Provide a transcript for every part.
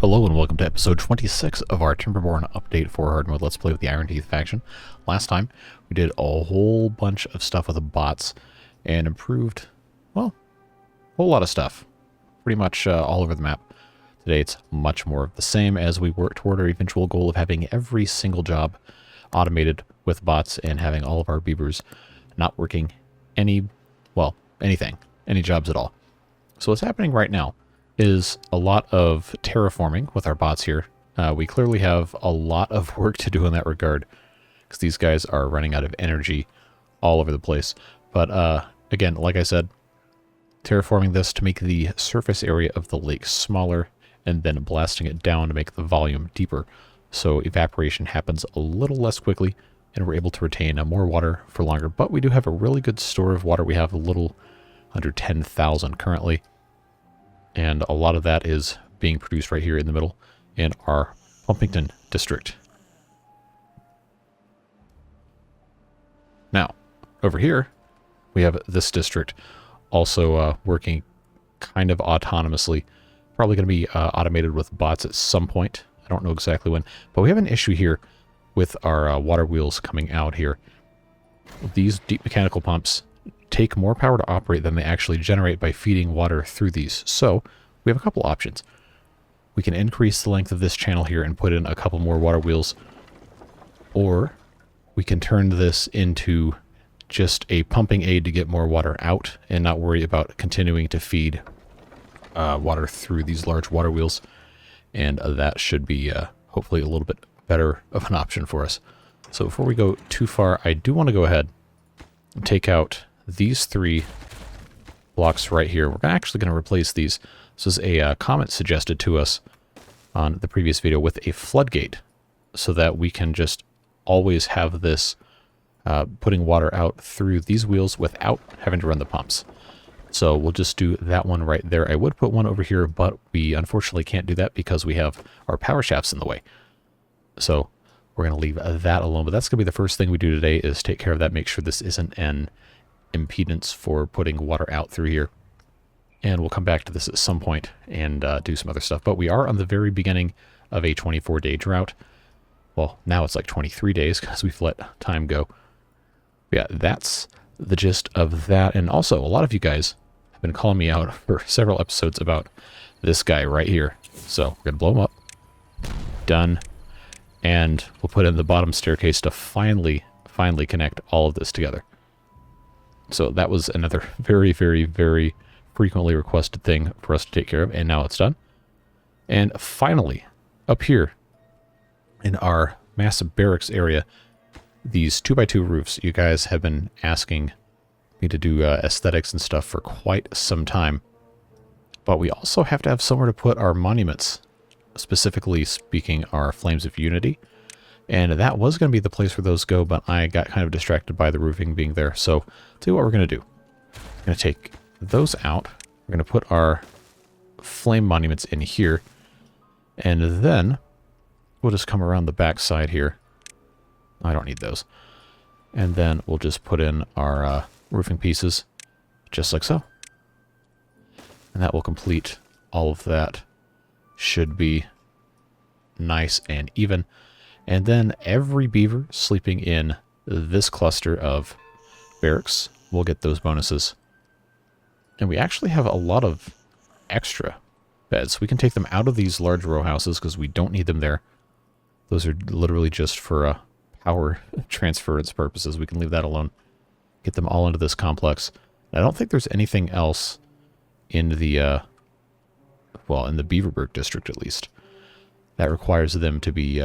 Hello and welcome to episode 26 of our Timberborn update for hard mode Let's Play with the Iron Teeth faction. Last time we did a whole bunch of stuff with the bots and improved, well, a whole lot of stuff. Pretty much all over the map. Today it's much more of the same as we work toward our eventual goal of having every single job automated with bots and having all of our beavers not working any jobs at all. So what's happening right now is a lot of terraforming with our bots here. We clearly have a lot of work to do in that regard because these guys are running out of energy all over the place. But again, like I said, terraforming this to make the surface area of the lake smaller and then blasting it down to make the volume deeper. So evaporation happens a little less quickly and we're able to retain more water for longer. But we do have a really good store of water. We have a little under 10,000 currently. And a lot of that is being produced right here in the middle in our Pumpington district. Now, over here, we have this district also working kind of autonomously. Probably going to be automated with bots at some point. I don't know exactly when. But we have an issue here with our water wheels coming out here. These deep mechanical pumps take more power to operate than they actually generate by feeding water through these. So we have a couple options. We can increase the length of this channel here and put in a couple more water wheels, or we can turn this into just a pumping aid to get more water out and not worry about continuing to feed water through these large water wheels, and that should be hopefully a little bit better of an option for us. So before we go too far, I do want to go ahead and take out these three blocks right here. We're actually going to replace these. This is a comment suggested to us on the previous video with a floodgate so that we can just always have this putting water out through these wheels without having to run the pumps. So we'll just do that one right there. I would put one over here, but we unfortunately can't do that because we have our power shafts in the way. So we're going to leave that alone. But that's going to be the first thing we do today is take care of that, make sure this isn't an impedance for putting water out through here. And we'll come back to this at some point and do some other stuff. But we are on the very beginning of a 24-day drought. Well, now it's like 23 days because we've let time go. But yeah, that's the gist of that. And also, a lot of you guys have been calling me out for several episodes about this guy right here. So we're going to blow him up. Done. And we'll put in the bottom staircase to finally connect all of this together. So that was another very, very, very frequently requested thing for us to take care of, and now it's done. And finally, up here in our massive barracks area, these 2x2 roofs, you guys have been asking me to do aesthetics and stuff for quite some time. But we also have to have somewhere to put our monuments, specifically speaking, our Flames of Unity. And that was going to be the place where those go, but I got kind of distracted by the roofing being there. So, I'll tell you what we're going to do. We're going to take those out. We're going to put our flame monuments in here. And then we'll just come around the back side here. I don't need those. And then we'll just put in our roofing pieces, just like so. And that will complete all of that. Should be nice and even. And then every beaver sleeping in this cluster of barracks will get those bonuses. And we actually have a lot of extra beds. We can take them out of these large row houses because we don't need them there. Those are literally just for power transference purposes. We can leave that alone. Get them all into this complex. I don't think there's anything else in the, in the Beaverburg district at least, that requires them to be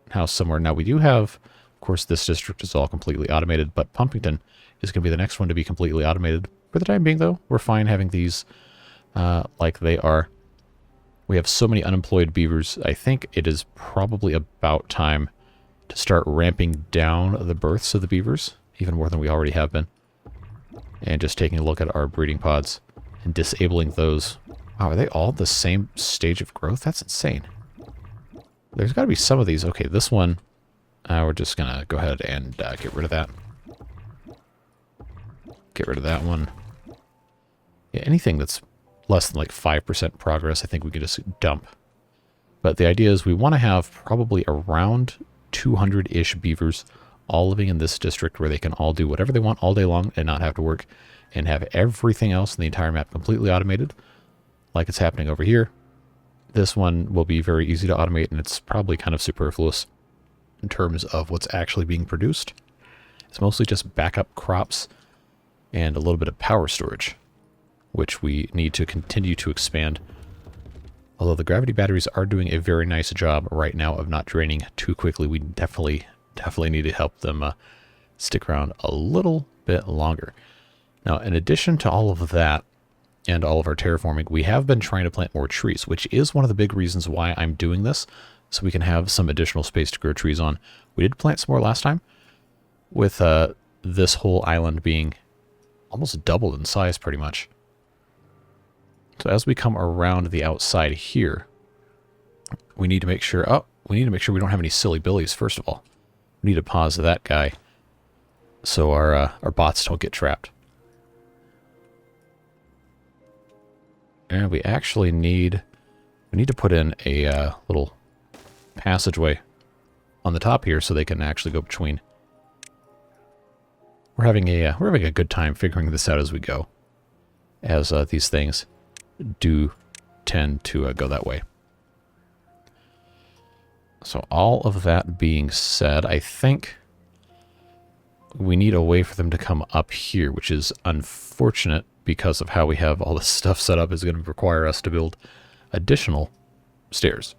housed somewhere. Now we do have, of course, this district is all completely automated, but Pumpington is going to be the next one to be completely automated. For the time being, though, we're fine having these like they are. We have so many unemployed beavers. I think it is probably about time to start ramping down the births of the beavers, even more than we already have been. And just taking a look at our breeding pods and disabling those. Wow, are they all the same stage of growth? That's insane. There's got to be some of these. Okay, this one, we're just going to go ahead and get rid of that. Get rid of that one. Yeah, anything that's less than like 5% progress, I think we could just dump. But the idea is we want to have probably around 200-ish beavers all living in this district where they can all do whatever they want all day long and not have to work, and have everything else in the entire map completely automated, like it's happening over here. This one will be very easy to automate, and it's probably kind of superfluous in terms of what's actually being produced. It's mostly just backup crops and a little bit of power storage, which we need to continue to expand. Although the gravity batteries are doing a very nice job right now of not draining too quickly, we definitely need to help them stick around a little bit longer. Now, in addition to all of that and all of our terraforming, we have been trying to plant more trees, which is one of the big reasons why I'm doing this, so we can have some additional space to grow trees on. We did plant some more last time, with this whole island being almost doubled in size pretty much. So as we come around the outside here, we need to make sure, we don't have any silly billies, first of all. We need to pause that guy so our bots don't get trapped. And we actually need to put in a little passageway on the top here so they can actually go between. We're having a good time figuring this out as we go, as these things do tend to go that way. So all of that being said, I think we need a way for them to come up here, which is unfortunate because of how we have all this stuff set up. Is going to require us to build additional stairs.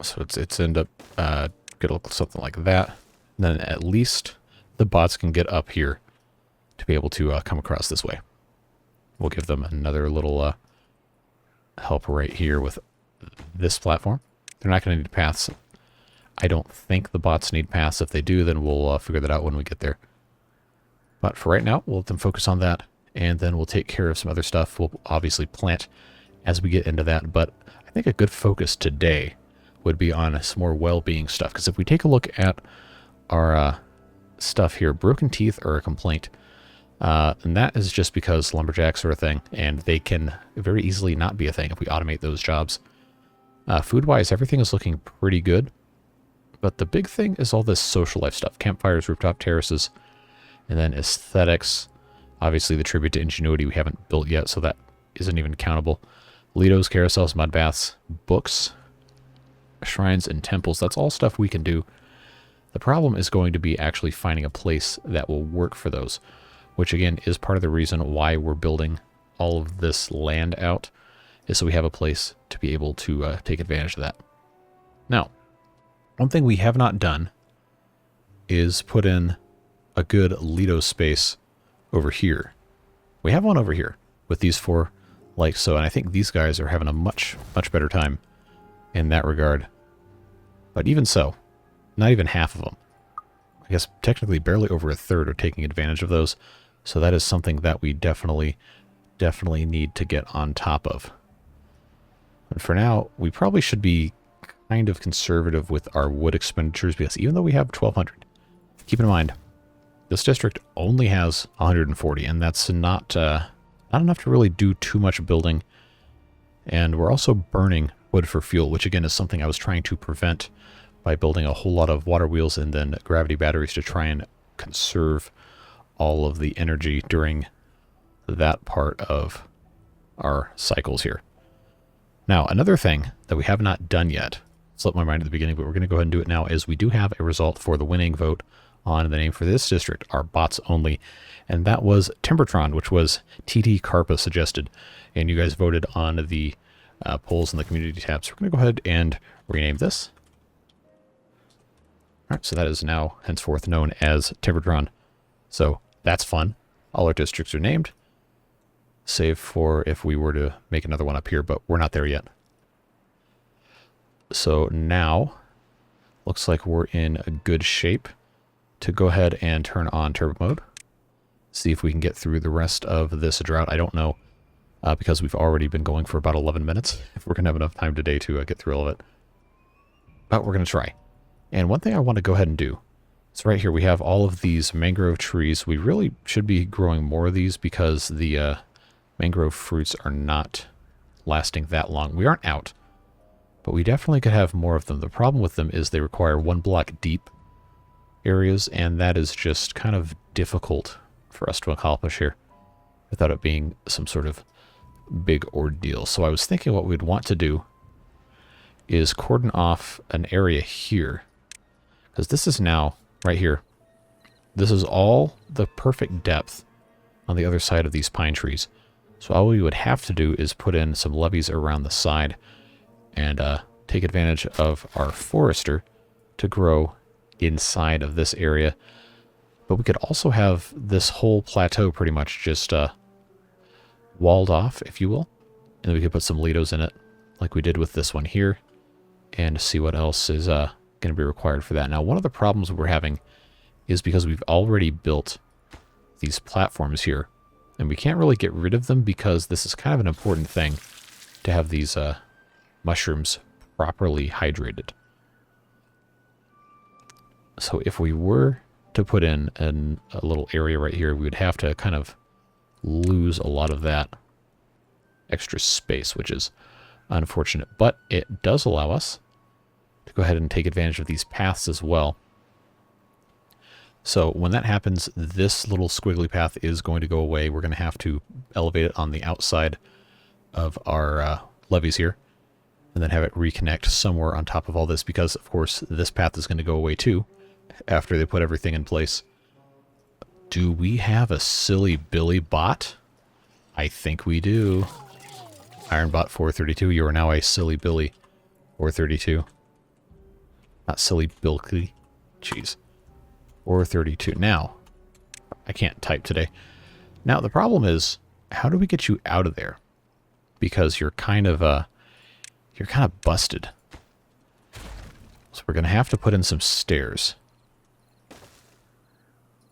So it's end up get a look something like that. And then at least the bots can get up here to be able to come across this way. We'll give them another little help right here with this platform. They're not going to need paths. I don't think the bots need paths. If they do, then we'll figure that out when we get there. But for right now, we'll let them focus on that, and then we'll take care of some other stuff. We'll obviously plant as we get into that, but I think a good focus today would be on some more well-being stuff, because if we take a look at our stuff here, broken teeth are a complaint. And that is just because lumberjacks are a thing, and they can very easily not be a thing if we automate those jobs. Food-wise, everything is looking pretty good, but the big thing is all this social life stuff. Campfires, rooftop terraces, and then aesthetics. Obviously, the tribute to ingenuity we haven't built yet, so that isn't even countable. Lidos, carousels, mud baths, books, shrines, and temples. That's all stuff we can do. The problem is going to be actually finding a place that will work for those, which again is part of the reason why we're building all of this land out, is so we have a place to be able to take advantage of that. Now, one thing we have not done is put in a good Lido space over here. We have one over here with these four like so, and I think these guys are having a much better time in that regard. But even so, not even half of them. I guess technically barely over a third are taking advantage of those. So that is something that we definitely need to get on top of. But for now, we probably should be kind of conservative with our wood expenditures, because even though we have 1,200, keep in mind, this district only has 140, and that's not enough to really do too much building. And we're also burning wood for fuel, which again is something I was trying to prevent by building a whole lot of water wheels and then gravity batteries to try and conserve all of the energy during that part of our cycles here. Now, another thing that we have not done yet, slipped my mind at the beginning, but we're going to go ahead and do it now, is we do have a result for the winning vote on the name for this district, our bots only, and that was Timbertron, which was TT Carpa suggested, and you guys voted on the polls in the community tab. So we're going to go ahead and rename this. All right, so that is now henceforth known as Timbertron. So that's fun. All our districts are named, save for if we were to make another one up here, but we're not there yet. So now, looks like we're in a good shape to go ahead and turn on turbo mode. See if we can get through the rest of this drought. I don't know, because we've already been going for about 11 minutes, if we're going to have enough time today to get through all of it. But we're going to try. And one thing I want to go ahead and do, So right here we have all of these mangrove trees. We really should be growing more of these because the mangrove fruits are not lasting that long. We aren't out, but we definitely could have more of them. The problem with them is they require 1 block deep areas, and that is just kind of difficult for us to accomplish here without it being some sort of big ordeal. So I was thinking what we'd want to do is cordon off an area here, because this is now right here. This is all the perfect depth on the other side of these pine trees. So all we would have to do is put in some levees around the side and take advantage of our forester to grow inside of this area. But we could also have this whole plateau pretty much just walled off, if you will. And then we could put some lidos in it, like we did with this one here, and see what else is going to be required for that. Now, one of the problems we're having is because we've already built these platforms here, and we can't really get rid of them because this is kind of an important thing to have these mushrooms properly hydrated. So if we were to put in a little area right here, we would have to kind of lose a lot of that extra space, which is unfortunate. But it does allow us to go ahead and take advantage of these paths as well. So when that happens, this little squiggly path is going to go away. We're going to have to elevate it on the outside of our levees here, and then have it reconnect somewhere on top of all this, because, of course, this path is going to go away too after they put everything in place. Do we have a Silly Billy bot? I think we do. Ironbot 432, you are now a Silly Billy 432. Not Silly Bilky. Jeez. 432. Now, I can't type today. Now, the problem is, how do we get you out of there? Because you're kind of busted. So we're going to have to put in some stairs.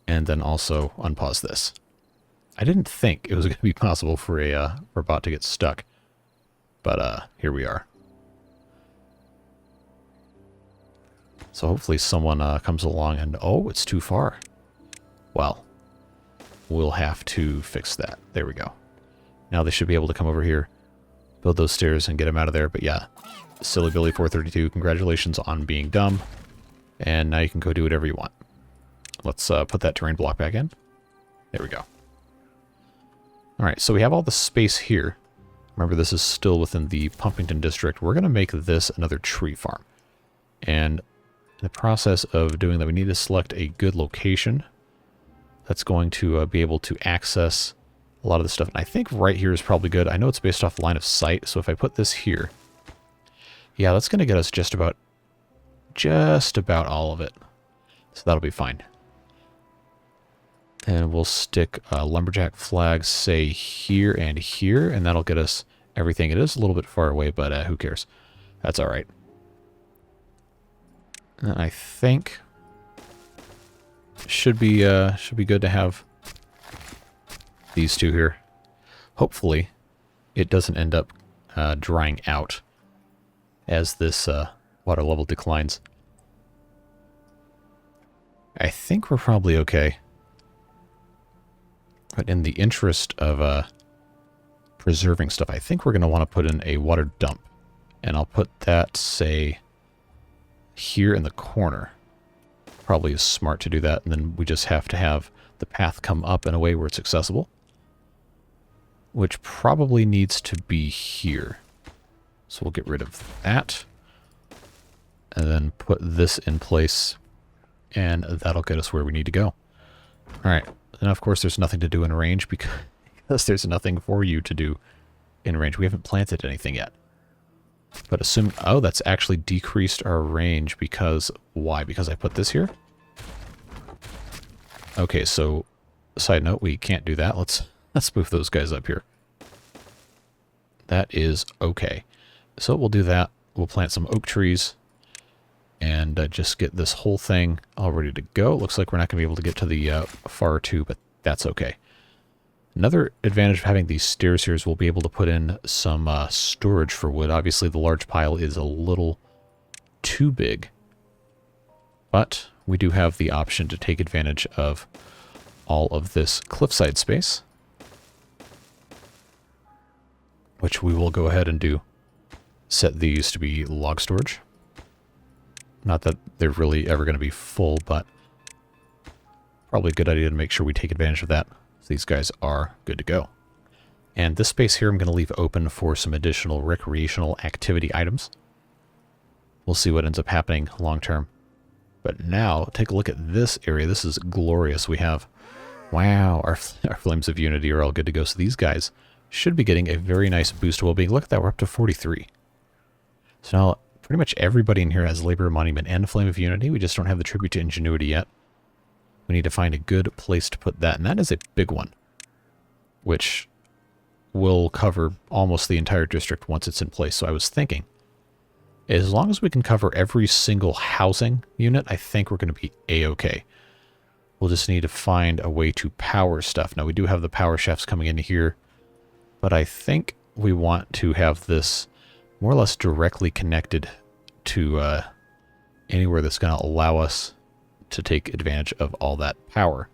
And then also unpause this. I didn't think it was going to be possible for a bot to get stuck. But here we are. So hopefully someone comes along and, oh, it's too far. Well, we'll have to fix that. There we go. Now they should be able to come over here, build those stairs, and get them out of there. But yeah, Silly Billy 432, congratulations on being dumb. And now you can go do whatever you want. Let's put that terrain block back in. There we go. Alright, so we have all the space here. Remember, this is still within the Pumpington district. We're going to make this another tree farm. And in the process of doing that, we need to select a good location that's going to be able to access a lot of the stuff. And I think right here is probably good. I know it's based off line of sight, so if I put this here, yeah, that's going to get us just about all of it. So that'll be fine. And we'll stick lumberjack flags, say, here, and that'll get us everything. It is a little bit far away, but who cares? That's all right. And I think should be good to have these two here. Hopefully, it doesn't end up drying out as this water level declines. I think we're probably okay. But in the interest of preserving stuff, I think we're going to want to put in a water dump. And I'll put that, say, here in the corner. Probably is smart to do that. And then we just have to have the path come up in a way where it's accessible. Which probably needs to be here. So we'll get rid of that. And then put this in place. And that'll get us where we need to go. Alright. And of course there's nothing to do in range because there's nothing for you to do in range. We haven't planted anything yet. But assume, oh, that's actually decreased our range because, why? Because I put this here? Okay, so, side note, we can't do that. Let's move those guys up here. That is okay. So we'll do that. We'll plant some oak trees and just get this whole thing all ready to go. Looks like we're not going to be able to get to the far two, but that's okay. Another advantage of having these stairs here is we'll be able to put in some storage for wood. Obviously, the large pile is a little too big, but we do have the option to take advantage of all of this cliffside space, which we will go ahead and do. Set these to be log storage. Not that they're really ever going to be full, but probably a good idea to make sure we take advantage of that. So these guys are good to go. And this space here I'm going to leave open for some additional recreational activity items. We'll see what ends up happening long term. But now, take a look at this area. This is glorious. We have, wow, our Flames of Unity are all good to go. So these guys should be getting a very nice boost of well-being. Look at that, we're up to 43. So now, pretty much everybody in here has Labor Monument and Flame of Unity. We just don't have the Tribute to Ingenuity yet. We need to find a good place to put that, and that is a big one, which will cover almost the entire district once it's in place. So I was thinking, as long as we can cover every single housing unit, I think we're going to be A-okay. We'll just need to find a way to power stuff. Now, we do have the power shafts coming into here, but I think we want to have this more or less directly connected to anywhere that's going to allow us to take advantage of all that power.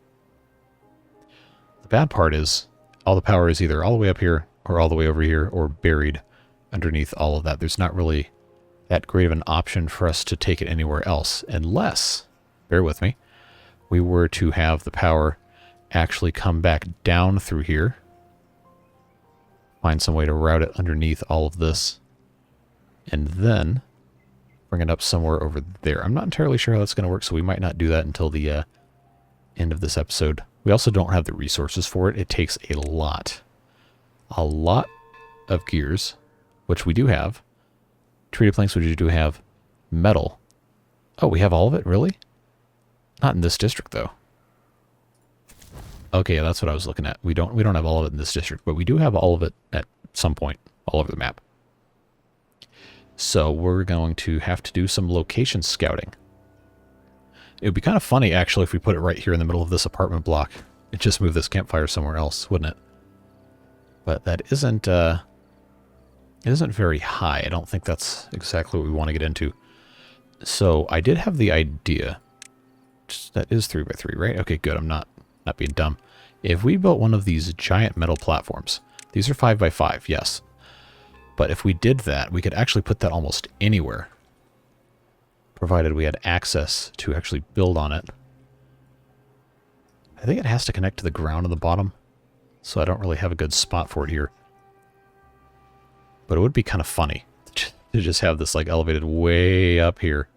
The bad part is all the power is either all the way up here or all the way over here or buried underneath all of that. There's not really that great of an option for us to take it anywhere else unless, bear with me, we were to have the power actually come back down through here, find some way to route it underneath all of this, and then bring it up somewhere over there. I'm not entirely sure how that's going to work, so we might not do that until the end of this episode. We also don't have the resources for it. It takes a lot of gears, which we do have. Treated planks, which we do have. Metal. Oh, we have all of it? Really? Not in this district, though. Okay, yeah, that's what I was looking at. We don't have all of it in this district, but we do have all of it at some point all over the map. So we're going to have to do some location scouting. It would be kind of funny, actually, if we put it right here in the middle of this apartment block and just move this campfire somewhere else, wouldn't it? But that isn't very high. I don't think that's exactly what we want to get into. So I did have the idea. That is 3x3, right? Okay, good. I'm not being dumb. If we built one of these giant metal platforms, these are 5x5, yes. But if we did that, we could actually put that almost anywhere, provided we had access to actually build on it. I think it has to connect to the ground on the bottom, so I don't really have a good spot for it here. But it would be kind of funny to just have this like elevated way up here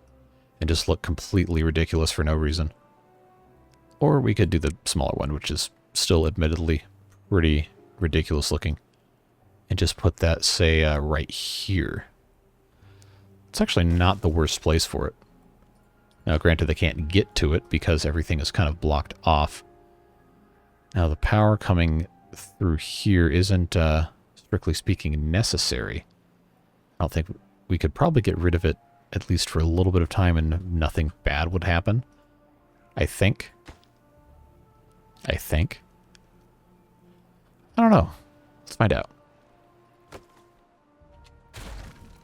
and just look completely ridiculous for no reason. Or we could do the smaller one, which is still admittedly pretty ridiculous looking, and just put that, say, right here. It's actually not the worst place for it. Now, granted, they can't get to it because everything is kind of blocked off. Now, the power coming through here isn't, strictly speaking, necessary. I don't think we could probably get rid of it, at least for a little bit of time, and nothing bad would happen. I think. I don't know. Let's find out.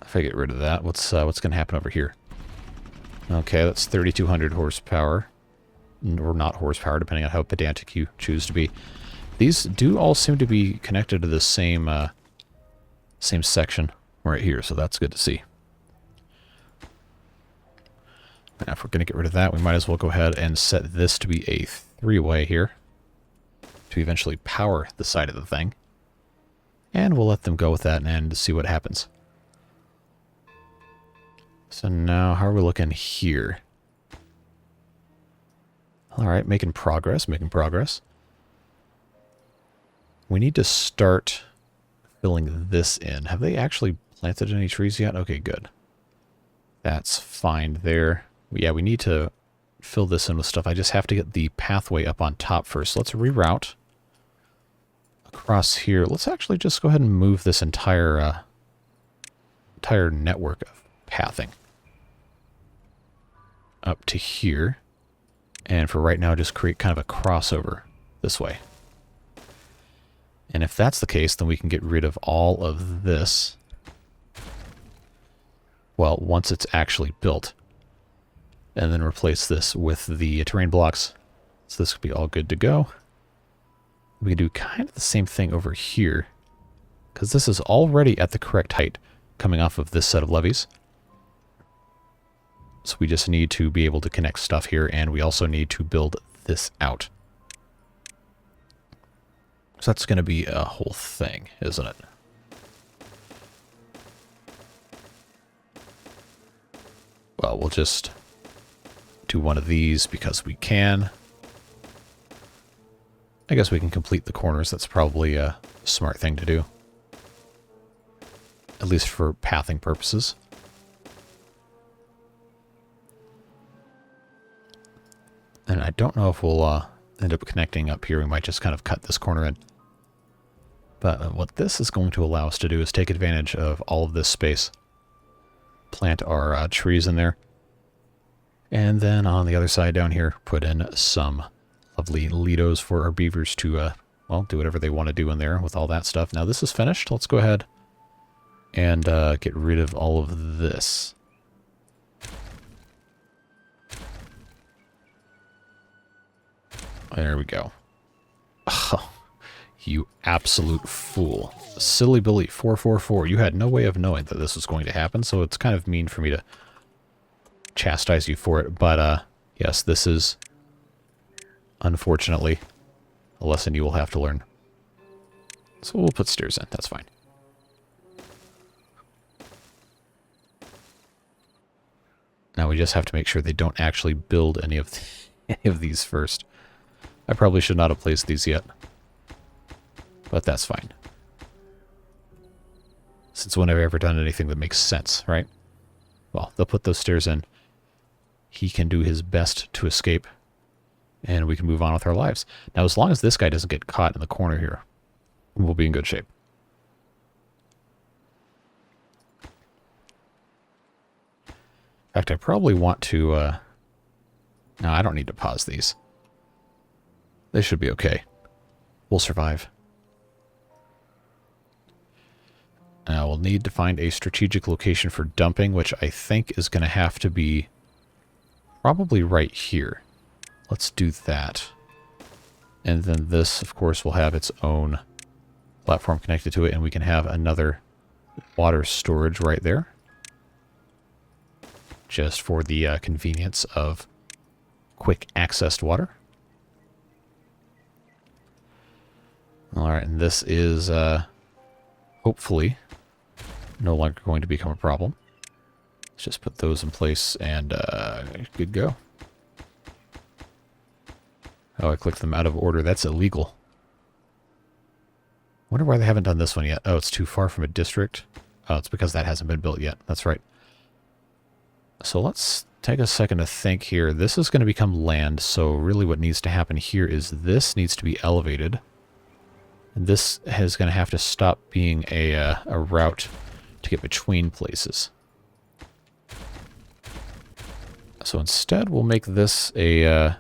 If I get rid of that, what's going to happen over here? Okay, that's 3,200 horsepower. Or not horsepower, depending on how pedantic you choose to be. These do all seem to be connected to the same section right here, so that's good to see. Now, if we're going to get rid of that, we might as well go ahead and set this to be a three-way here to eventually power the side of the thing. And we'll let them go with that and see what happens. So now, how are we looking here? Alright, making progress. We need to start filling this in. Have they actually planted any trees yet? Okay, good. That's fine there. Yeah, we need to fill this in with stuff. I just have to get the pathway up on top first. Let's reroute across here. Let's actually just go ahead and move this entire network of pathing up to here. And for right now, just create kind of a crossover this way. And if that's the case, then we can get rid of all of this. Well, once it's actually built. and then replace this with the terrain blocks. So this could be all good to go. We can do kind of the same thing over here, because this is already at the correct height coming off of this set of levees. So we just need to be able to connect stuff here, and we also need to build this out. So that's going to be a whole thing, isn't it? Well, we'll just do one of these because we can. I guess we can complete the corners. That's probably a smart thing to do. At least for pathing purposes. And I don't know if we'll end up connecting up here. We might just kind of cut this corner in. But what this is going to allow us to do is take advantage of all of this space. Plant our trees in there. And then on the other side down here, put in some lovely lidos for our beavers to, well, do whatever they want to do in there with all that stuff. Now this is finished. Let's go ahead and get rid of all of this. There we go. Oh, you absolute fool. Silly Billy 444. You had no way of knowing that this was going to happen, so it's kind of mean for me to chastise you for it. But, yes, this is, unfortunately, a lesson you will have to learn. So we'll put stairs in. That's fine. Now we just have to make sure they don't actually build any of these first. I probably should not have placed these yet. But that's fine. Since when have I ever done anything that makes sense, right? Well, they'll put those stairs in. He can do his best to escape. And we can move on with our lives. Now, as long as this guy doesn't get caught in the corner here, we'll be in good shape. In fact, I probably want to... No, I don't need to pause these. They should be okay. We'll survive. Now we'll need to find a strategic location for dumping, which I think is going to have to be probably right here. Let's do that. And then this, of course, will have its own platform connected to it, and we can have another water storage right there. Just for the convenience of quick accessed water. Alright, and this is hopefully no longer going to become a problem. Let's just put those in place and good go. Oh, I clicked them out of order. That's illegal. Wonder why they haven't done this one yet. Oh, it's too far from a district. Oh, it's because that hasn't been built yet. That's right. So let's take a second to think here. This is going to become land, so really what needs to happen here is this needs to be elevated. And this is going to have to stop being a route to get between places. So instead, we'll make this a...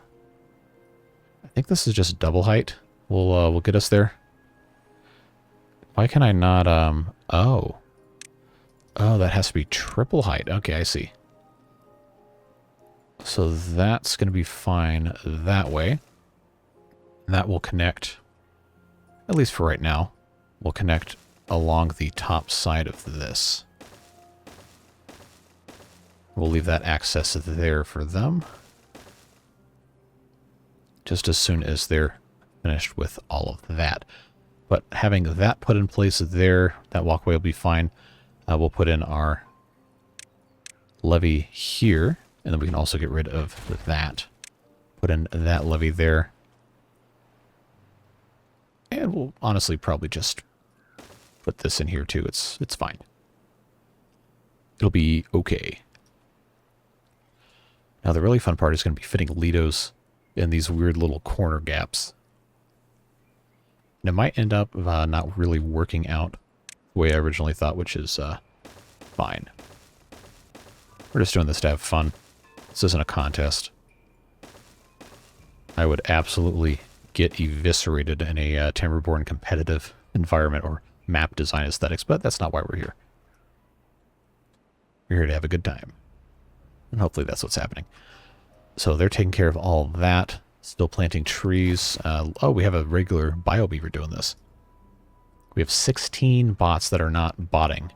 I think this is just double height. We'll get us there. Why can I not... Oh, that has to be triple height. Okay, I see. So that's going to be fine that way. That will connect, at least for right now, will connect along the top side of this. We'll leave that access there for them. Just as soon as they're finished with all of that. But having that put in place there, that walkway will be fine. We'll put in our levee here. And then we can also get rid of that. Put in that levee there. And we'll honestly probably just put this in here too. It's fine. It'll be okay. Now the really fun part is going to be fitting Lidos in these weird little corner gaps. And it might end up not really working out the way I originally thought, which is fine. We're just doing this to have fun. This isn't a contest. I would absolutely get eviscerated in a Timberborn competitive environment or map design aesthetics, but that's not why we're here. We're here to have a good time. And hopefully that's what's happening. So they're taking care of all that. Still planting trees. Oh, we have a regular bio beaver doing this. We have 16 bots that are not botting.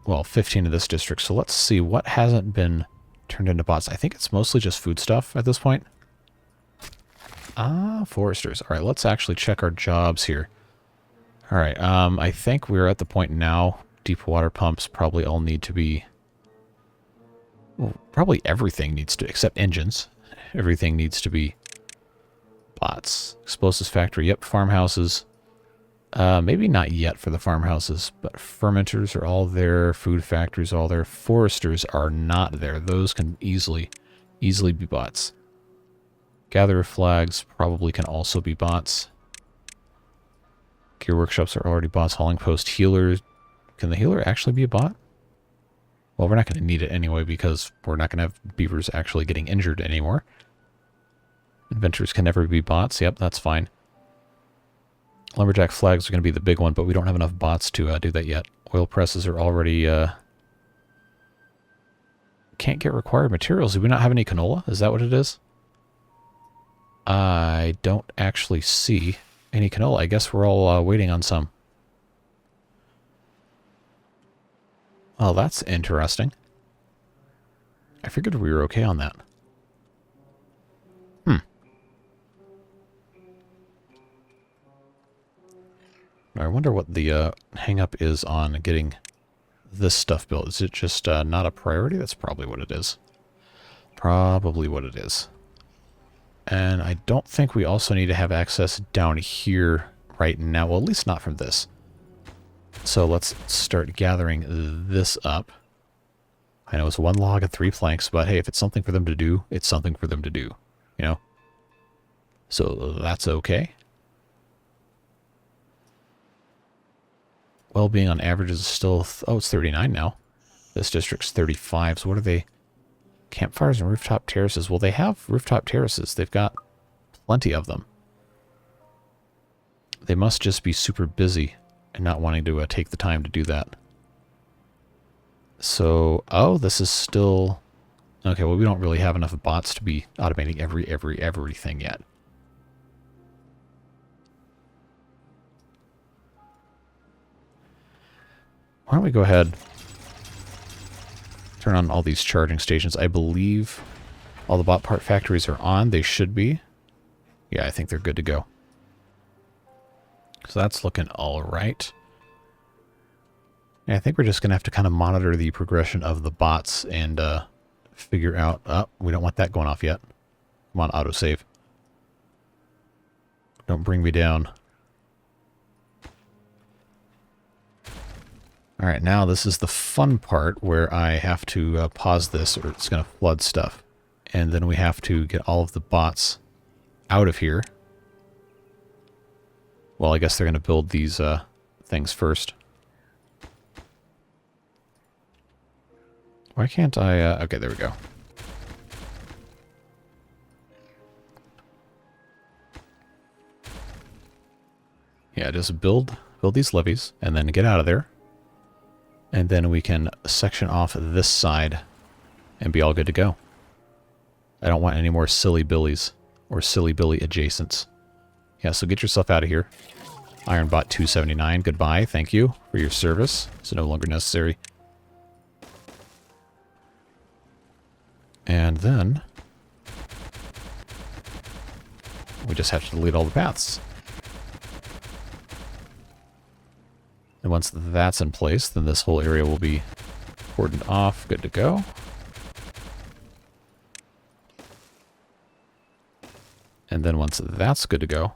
Well, 15 in this district. So let's see what hasn't been turned into bots. I think it's mostly just food stuff at this point. Ah, foresters. All right, let's actually check our jobs here. All right, I think we're at the point now. Deep water pumps probably all need to be... Well, probably everything needs to, except engines. Everything needs to be bots. Explosives factory, yep. Farmhouses. Maybe not yet for the farmhouses, but fermenters are all there. Food factories are all there. Foresters are not there. Those can easily be bots. Gatherer flags probably can also be bots. Gear workshops are already bots. Hauling post healers. Can the healer actually be a bot? Well, we're not going to need it anyway because we're not going to have beavers actually getting injured anymore. Inventors can never be bots. Yep, that's fine. Lumberjack flags are going to be the big one, but we don't have enough bots to do that yet. Oil presses are already... Can't get required materials. Do we not have any canola? Is that what it is? I don't actually see any canola. I guess we're all waiting on some. Oh, that's interesting. I figured we were okay on that. I wonder what the hang-up is on getting this stuff built. Is it just not a priority? That's probably what it is. Probably what it is. And I don't think we also need to have access down here right now. Well, at least not from this. So let's start gathering this up. I know it's 1 log and 3 planks, but hey, if it's something for them to do, it's something for them to do. You know? So that's okay. Well-being on average is still... oh, it's 39 now. This district's 35. So what are they? Campfires and rooftop terraces. Well, they have rooftop terraces. They've got plenty of them. They must just be super busy and not wanting to take the time to do that. So, oh, this is still... okay, well, we don't really have enough bots to be automating everything yet. Why don't we go ahead, turn on all these charging stations. I believe all the bot part factories are on. They should be. Yeah, I think they're good to go. So that's looking all right. And I think we're just going to have to kind of monitor the progression of the bots and figure out... oh, we don't want that going off yet. Come on, autosave. Don't bring me down. Alright, now this is the fun part where I have to pause this or it's going to flood stuff. And then we have to get all of the bots out of here. Well, I guess they're going to build these things first. Why can't I... okay, there we go. Yeah, just build these levees and then get out of there. And then we can section off this side and be all good to go. I don't want any more silly billies or silly billy adjacents. Yeah, so get yourself out of here. Ironbot 279, goodbye. Thank you for your service. It's no longer necessary. And then we just have to delete all the paths. And once that's in place, then this whole area will be cordoned off, good to go. And then once that's good to go,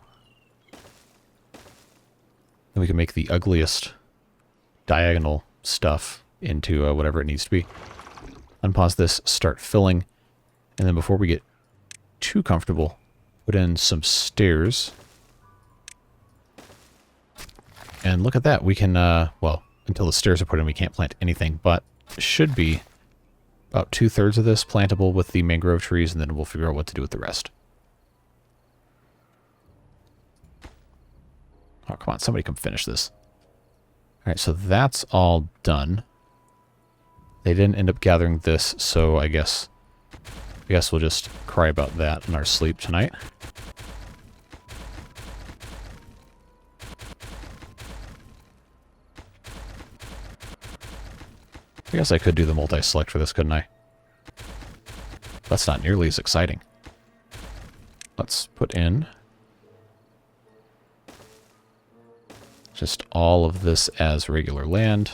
then we can make the ugliest diagonal stuff into whatever it needs to be. Unpause this, start filling, and then before we get too comfortable, put in some stairs. And look at that, we can, well, until the stairs are put in, we can't plant anything, but it should be about 2/3 of this plantable with the mangrove trees, and then we'll figure out what to do with the rest. Oh, come on, somebody come finish this. Alright, so that's all done. They didn't end up gathering this, so I guess I guess we'll just cry about that in our sleep tonight. I guess I could do the multi-select for this, couldn't I? That's not nearly as exciting. Let's put in just all of this as regular land.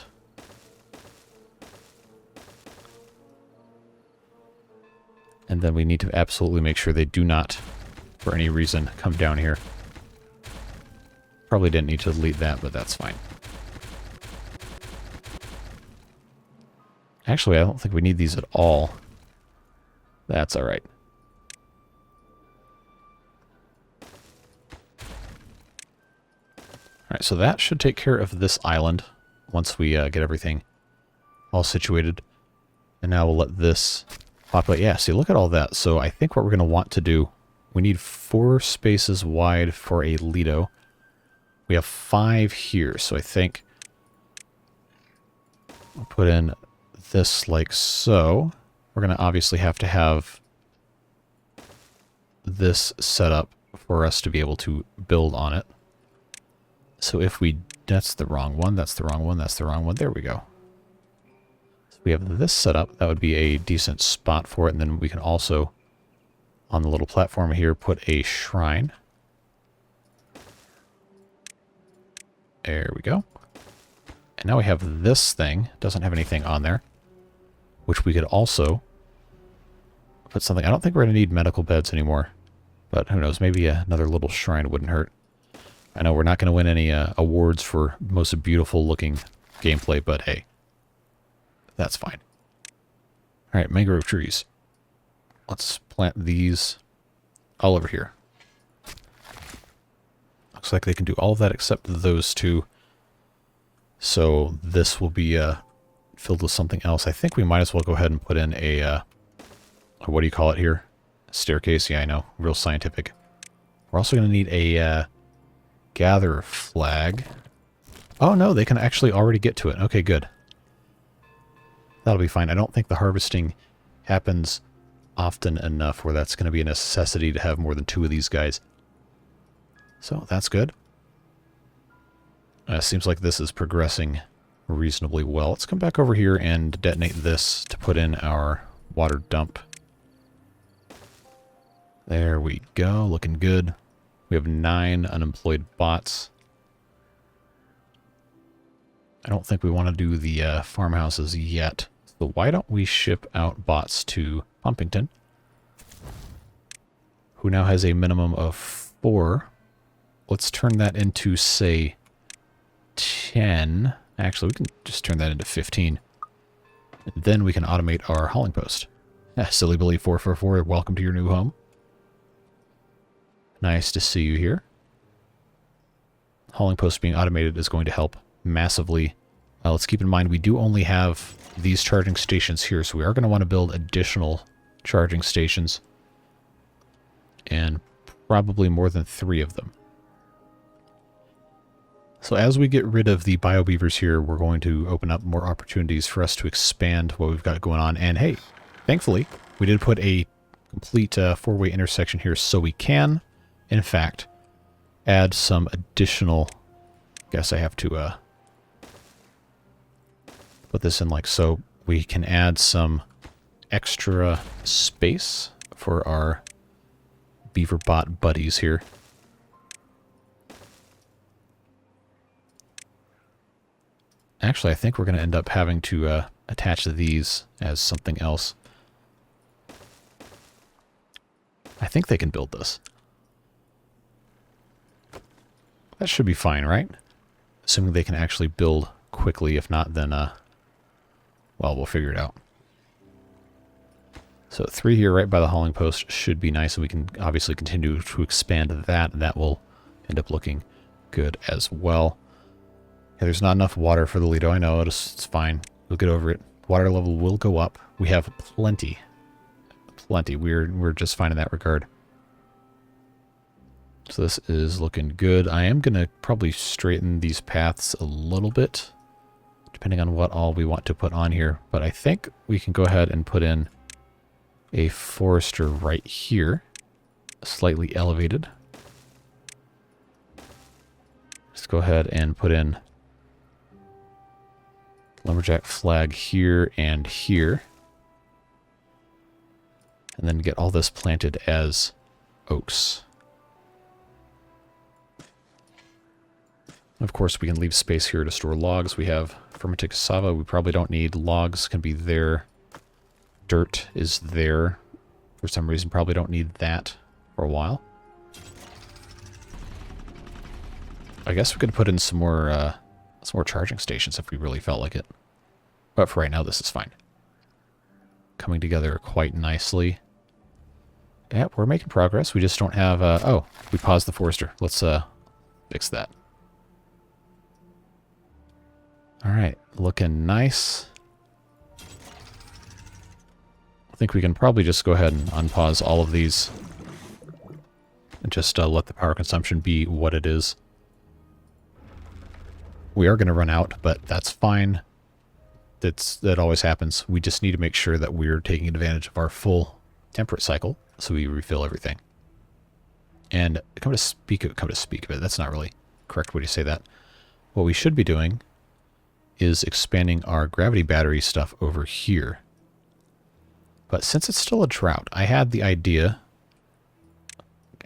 And then we need to absolutely make sure they do not, for any reason, come down here. Probably didn't need to delete that, but that's fine. Actually, I don't think we need these at all. That's alright. Alright, so that should take care of this island once we get everything all situated. And now we'll let this populate. Yeah, see, look at all that. So I think what we're going to want to do, we need 4 spaces wide for a Lido. We have 5 here, so I think we'll put in this like so. We're going to obviously have to have this set up for us to be able to build on it. So if we... That's the wrong one, that's the wrong one, that's the wrong one. There we go. So we have this set up. That would be a decent spot for it. And then we can also, on the little platform here, put a shrine. There we go. And now we have this thing. Doesn't have anything on there. Which we could also put something... I don't think we're going to need medical beds anymore. But who knows, maybe another little shrine wouldn't hurt. I know we're not going to win any awards for most beautiful looking gameplay, but hey, that's fine. Alright, mangrove trees. Let's plant these all over here. Looks like they can do all of that except those two. So this will be filled with something else. I think we might as well go ahead and put in a what do you call it here? A staircase? Yeah, I know. Real scientific. We're also going to need a gather flag. Oh no, they can actually already get to it. Okay, good. That'll be fine. I don't think the harvesting happens often enough where that's going to be a necessity to have more than 2 of these guys. So that's good. Seems like this is progressing reasonably well. Let's come back over here and detonate this to put in our water dump. There we go. Looking good. We have 9 unemployed bots. I don't think we want to do the farmhouses yet. So why don't we ship out bots to Pumpington, who now has a minimum of 4. Let's turn that into, say, 10. Actually, we can just turn that into 15. And then we can automate our hauling post. Silly Billy 444, welcome to your new home. Nice to see you here. Hauling post being automated is going to help massively. Let's keep in mind we do only have these charging stations here, so we are going to want to build additional charging stations. And probably more than 3 of them. So as we get rid of the biobeavers here, we're going to open up more opportunities for us to expand what we've got going on. And hey, thankfully, we did put a complete 4-way intersection here, so we can, in fact, add some additional... Guess I have to put this in like so. We can add some extra space for our beaver bot buddies here. Actually, I think we're going to end up having to attach these as something else. I think they can build this. That should be fine, right? Assuming they can actually build quickly. If not, then, well, we'll figure it out. So 3 here right by the hauling post should be nice, and we can obviously continue to expand that, and that will end up looking good as well. Yeah, there's not enough water for the Lido. I know, it's fine. We'll get over it. Water level will go up. We have plenty. Plenty. We're just fine in that regard. So this is looking good. I am going to probably straighten these paths a little bit, depending on what all we want to put on here. But I think we can go ahead and put in a forester right here, slightly elevated. Let's go ahead and put in lumberjack flag here and here. And then get all this planted as oaks. Of course, we can leave space here to store logs. We have fermented cassava. We probably don't need logs. Can be there. Dirt is there. For some reason, probably don't need that for a while. I guess we could put in some more charging stations if we really felt like it. But for right now, this is fine. Coming together quite nicely. Yeah, we're making progress. We just don't have... oh, we paused the forester. Let's fix that. Alright, looking nice. I think we can probably just go ahead and unpause all of these. And just let the power consumption be what it is. We are going to run out, but that's fine. That always happens. We just need to make sure that we're taking advantage of our full temperate cycle, so we refill everything. And come to speak of it, that's not really correct way to say that. What we should be doing is expanding our gravity battery stuff over here. But since it's still a drought, I had the idea,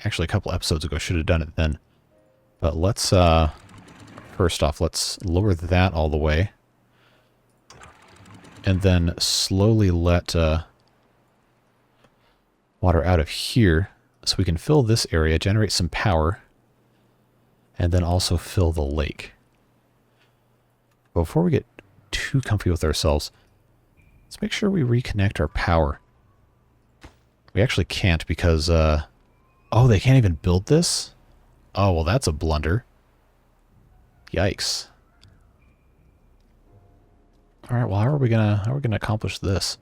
actually a couple episodes ago, should have done it then. But let's, first off, let's lower that all the way. And then slowly let water out of here so we can fill this area, generate some power, and then also fill the lake. Before we get too comfy with ourselves, let's make sure we reconnect our power. We actually can't because, oh, they can't even build this? Oh, well, that's a blunder. Yikes. Alright, well, how are we gonna accomplish this?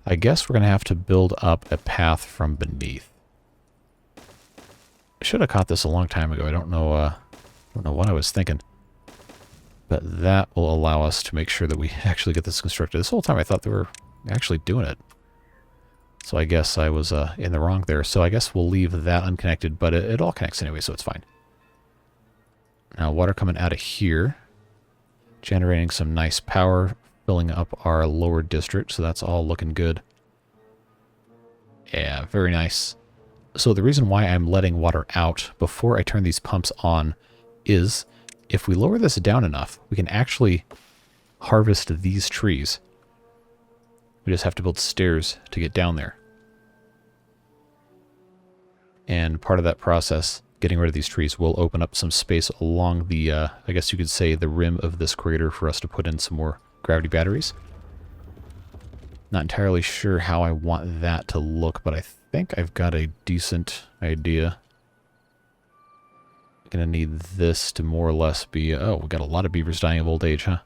I guess we're gonna have to build up a path from beneath. I should have caught this a long time ago. I don't know what I was thinking. But that will allow us to make sure that we actually get this constructed. This whole time I thought they were actually doing it. So I guess I was in the wrong there. So I guess we'll leave that unconnected, but it all connects anyway, so it's fine. Now water coming out of here. Generating some nice power, filling up our lower district, so that's all looking good. Yeah, very nice. So the reason why I'm letting water out before I turn these pumps on is if we lower this down enough, we can actually harvest these trees. We just have to build stairs to get down there. And part of that process, getting rid of these trees, will open up some space along the, I guess you could say, the rim of this crater for us to put in some more gravity batteries. Not entirely sure how I want that to look, but I think I've got a decent idea. Gonna need this to more or less be... oh, we got a lot of beavers dying of old age, huh?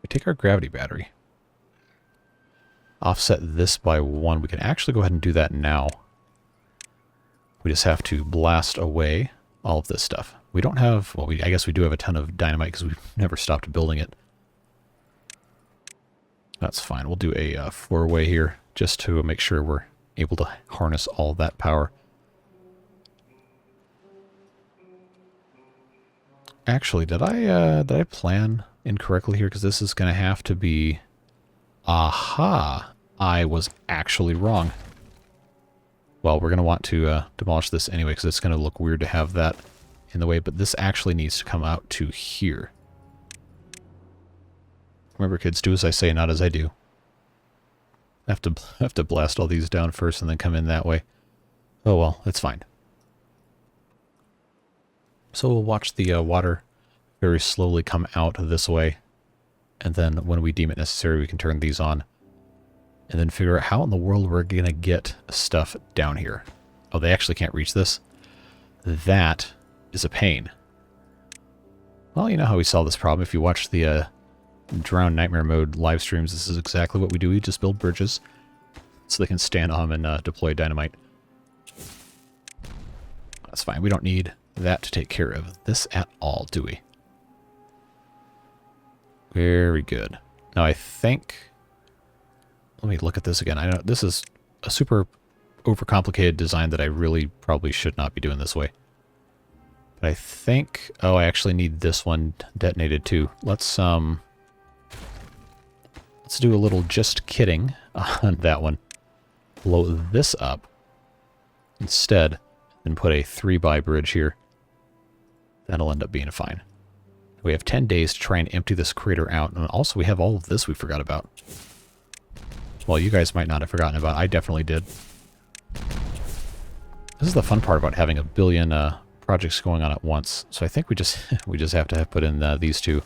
We take our gravity battery. Offset this by 1. We can actually go ahead and do that now. We just have to blast away all of this stuff. We don't have... well, I guess we do have a ton of dynamite because we've never stopped building it. That's fine. We'll do a 4-way here just to make sure we're able to harness all that power. Actually, did I plan incorrectly here? Because this is going to have to be... aha! I was actually wrong. Well, we're going to want to demolish this anyway, because it's going to look weird to have that in the way, but this actually needs to come out to here. Remember, kids, do as I say, not as I do. I have to blast all these down first and then come in that way. Oh well, it's fine. So we'll watch the water very slowly come out this way, and then when we deem it necessary, we can turn these on, and then figure out how in the world we're going to get stuff down here. Oh, they actually can't reach this? That is a pain. Well, you know how we solve this problem. If you watch the Drown Nightmare Mode live streams, this is exactly what we do. We just build bridges so they can stand on them and deploy dynamite. That's fine. We don't need that to take care of this at all, do we? Very good. Now I think let me look at this again. I know this is a super overcomplicated design that I really probably should not be doing this way. But I think, oh, I actually need this one detonated too. Let's do a little just kidding on that one. Blow this up instead and put a 3x bridge here. That'll end up being fine. We have 10 days to try and empty this crater out, and also we have all of this we forgot about. Well, you guys might not have forgotten about. I definitely did. This is the fun part about having a billion projects going on at once. So I think we just have to put in these two.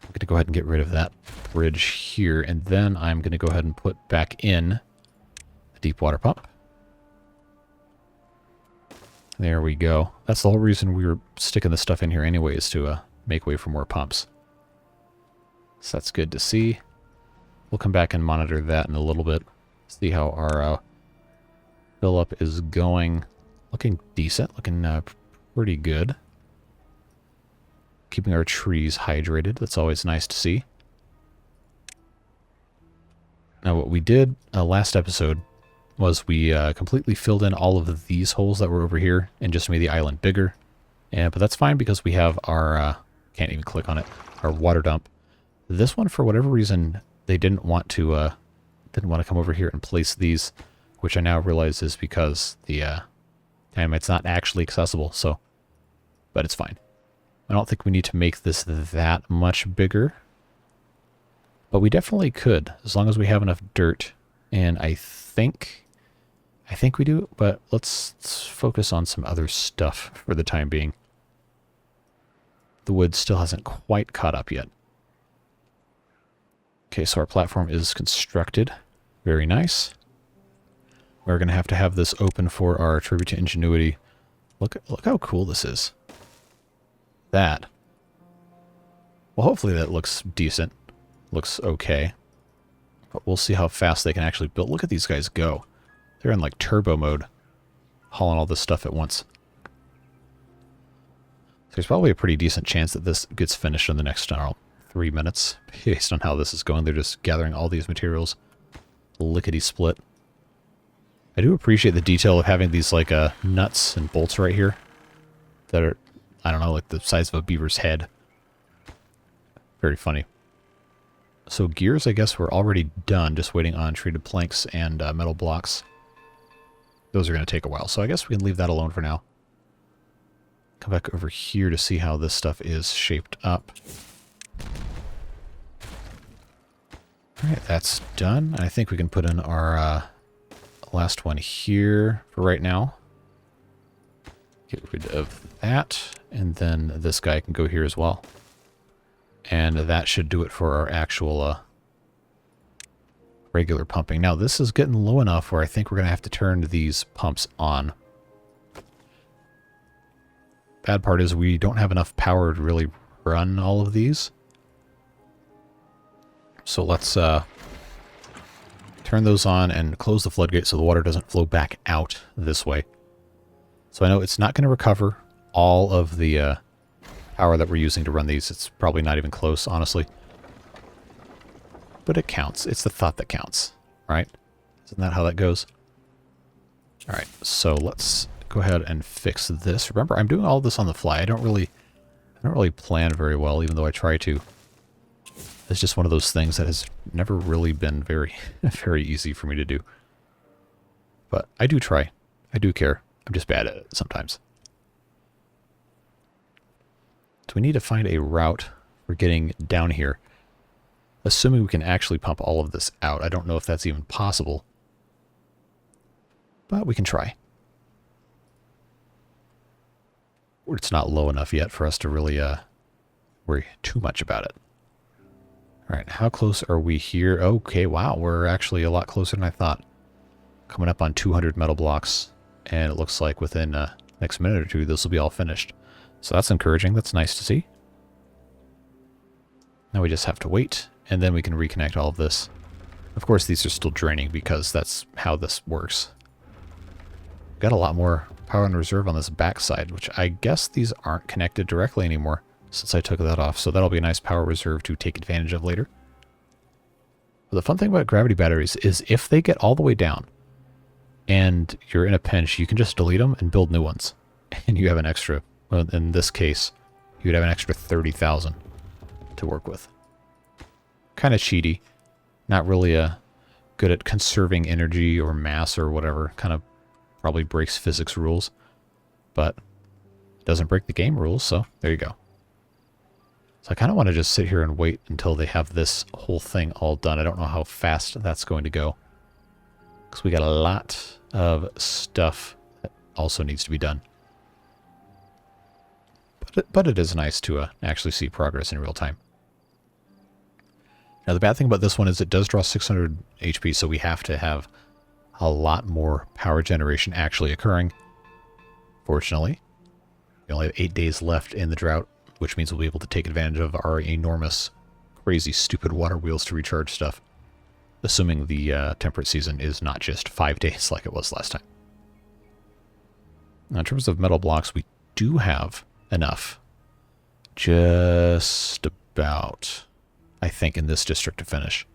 I'm going to go ahead and get rid of that bridge here, and then I'm going to go ahead and put back in the deep water pump. There we go. That's the whole reason we were sticking this stuff in here anyways, to make way for more pumps. So that's good to see. We'll come back and monitor that in a little bit. See how our fill up is going. Looking decent. Looking pretty good. Keeping our trees hydrated. That's always nice to see. Now what we did last episode was we completely filled in all of these holes that were over here and just made the island bigger. But that's fine because we have our, can't even click on it, our water dump. This one, for whatever reason, they didn't want to come over here and place these, which I now realize is because the it's not actually accessible, so, but it's fine. I don't think we need to make this that much bigger, but we definitely could, as long as we have enough dirt, and I think we do, but let's focus on some other stuff for the time being. The wood still hasn't quite caught up yet. Okay, so our platform is constructed. Very nice. We're going to have this open for our tribute to ingenuity. Look how cool this is. That. Well, hopefully that looks decent. Looks okay. But we'll see how fast they can actually build. Look at these guys go. They're in like turbo mode, hauling all this stuff at once. There's probably a pretty decent chance that this gets finished in the next 3 minutes, based on how this is going. They're just gathering all these materials, lickety-split. I do appreciate the detail of having these like nuts and bolts right here that are, I don't know, like the size of a beaver's head. Very funny. So gears, I guess, we're already done, just waiting on treated planks and metal blocks. Those are going to take a while, so I guess we can leave that alone for now. Come back over here to see how this stuff is shaped up. Alright, that's done. I think we can put in our last one here for right now. Get rid of that, and then this guy can go here as well. And that should do it for our actual regular pumping. Now, this is getting low enough where I think we're going to have to turn these pumps on. Bad part is we don't have enough power to really run all of these. So let's turn those on and close the floodgate so the water doesn't flow back out this way. So I know it's not going to recover all of the power that we're using to run these. It's probably not even close, honestly. But it counts. It's the thought that counts, right? Isn't that how that goes? All right, so let's go ahead and fix this. Remember, I'm doing all this on the fly. I don't really plan very well, even though I try to. It's just one of those things that has never really been very, very easy for me to do. But I do try. I do care. I'm just bad at it sometimes. So we need to find a route for getting down here. Assuming we can actually pump all of this out. I don't know if that's even possible. But we can try. It's not low enough yet for us to really worry too much about it. Alright, how close are we here? Okay, wow, we're actually a lot closer than I thought. Coming up on 200 metal blocks, and it looks like within next minute or two this will be all finished. So that's encouraging, that's nice to see. Now we just have to wait, and then we can reconnect all of this. Of course, these are still draining because that's how this works. Got a lot more power in reserve on this backside, which I guess these aren't connected directly anymore since I took that off. So that'll be a nice power reserve to take advantage of later. But the fun thing about gravity batteries is if they get all the way down and you're in a pinch, you can just delete them and build new ones. And you have an extra, well, in this case, you would have an extra 30,000 to work with. Kind of cheaty. Not really good at conserving energy or mass or whatever. Kind of probably breaks physics rules. But doesn't break the game rules, so there you go. So I kind of want to just sit here and wait until they have this whole thing all done. I don't know how fast that's going to go, because we got a lot of stuff that also needs to be done. But it is nice to actually see progress in real time. Now the bad thing about this one is it does draw 600 HP, so we have to have a lot more power generation actually occurring. Fortunately, we only have 8 days left in the drought, which means we'll be able to take advantage of our enormous, crazy, stupid water wheels to recharge stuff. Assuming the temperate season is not just 5 days like it was last time. Now in terms of metal blocks, we do have enough. Just about, I think, in this district to finish.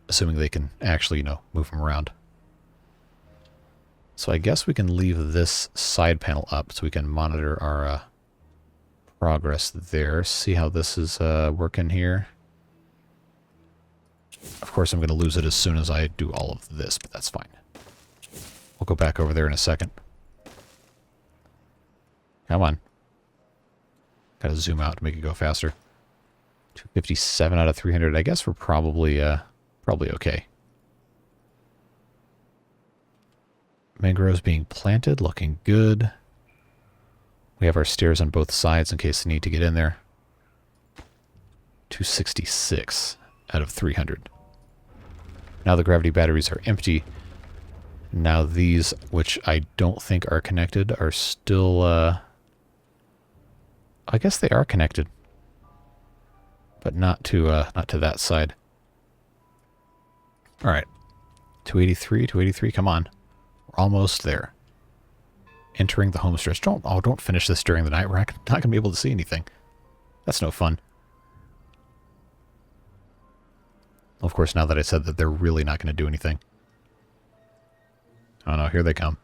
Assuming they can actually, move them around. So I guess we can leave this side panel up so we can monitor our progress there. See how this is working here. Of course, I'm going to lose it as soon as I do all of this, but that's fine. We'll go back over there in a second. Come on. Gotta zoom out to make it go faster. 257 out of 300. I guess we're probably okay. Mangroves being planted, looking good. We have our stairs on both sides in case they need to get in there. 266 out of 300. Now the gravity batteries are empty. Now these, which I don't think are connected, are still... I guess they are connected, but not to that side. All right, 283, come on, we're almost there. Entering the home stretch. Don't finish this during the night. We're not going to be able to see anything. That's no fun. Of course, now that I said that, they're really not going to do anything. Oh no, here they come.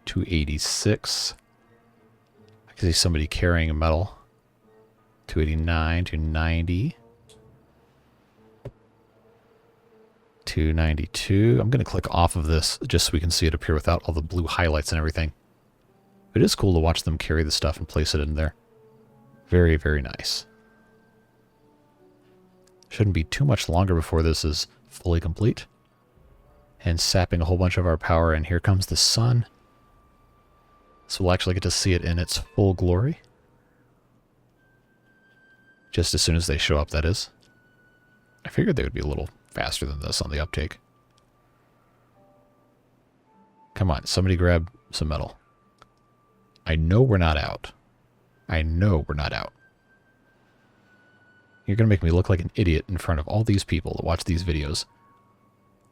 286. I can see somebody carrying a metal. 289, 290. 292. I'm going to click off of this just so we can see it appear without all the blue highlights and everything. It is cool to watch them carry the stuff and place it in there. Very, very nice. Shouldn't be too much longer before this is fully complete. And sapping a whole bunch of our power, and here comes the sun. So we'll actually get to see it in its full glory. Just as soon as they show up, that is. I figured they would be a little faster than this on the uptake. Come on, somebody grab some metal. I know we're not out. I know we're not out. You're going to make me look like an idiot in front of all these people that watch these videos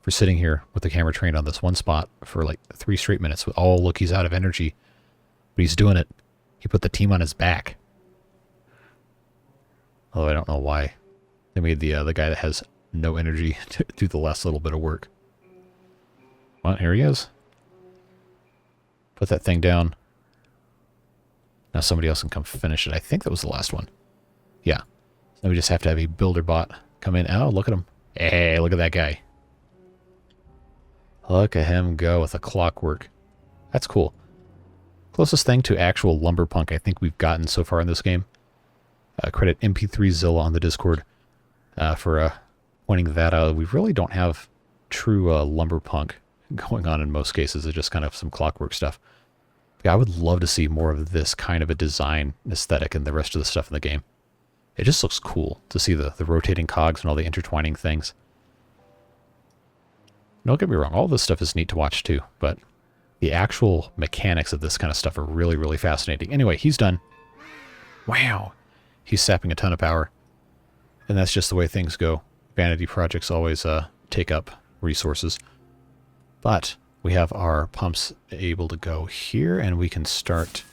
for sitting here with the camera trained on this one spot for like 3 straight minutes. Oh, look, he's out of energy. But he's doing it. He put the team on his back. Although I don't know why. They made the guy that has no energy to do the last little bit of work. Well, here he is. Put that thing down. Now somebody else can come finish it. I think that was the last one. Yeah. So we just have to have a builder bot come in. Oh, look at him. Hey, look at that guy. Look at him go with the clockwork. That's cool. Closest thing to actual lumberpunk I think we've gotten so far in this game. Credit MP3Zilla on the Discord for pointing that out. We really don't have true lumberpunk going on in most cases. It's just kind of some clockwork stuff. Yeah, I would love to see more of this kind of a design aesthetic in the rest of the stuff in the game. It just looks cool to see the rotating cogs and all the intertwining things. Don't get me wrong, all this stuff is neat to watch too, but the actual mechanics of this kind of stuff are really, really fascinating. Anyway, he's done. Wow. He's sapping a ton of power. And that's just the way things go. Vanity projects always take up resources. But we have our pumps able to go here, and we can start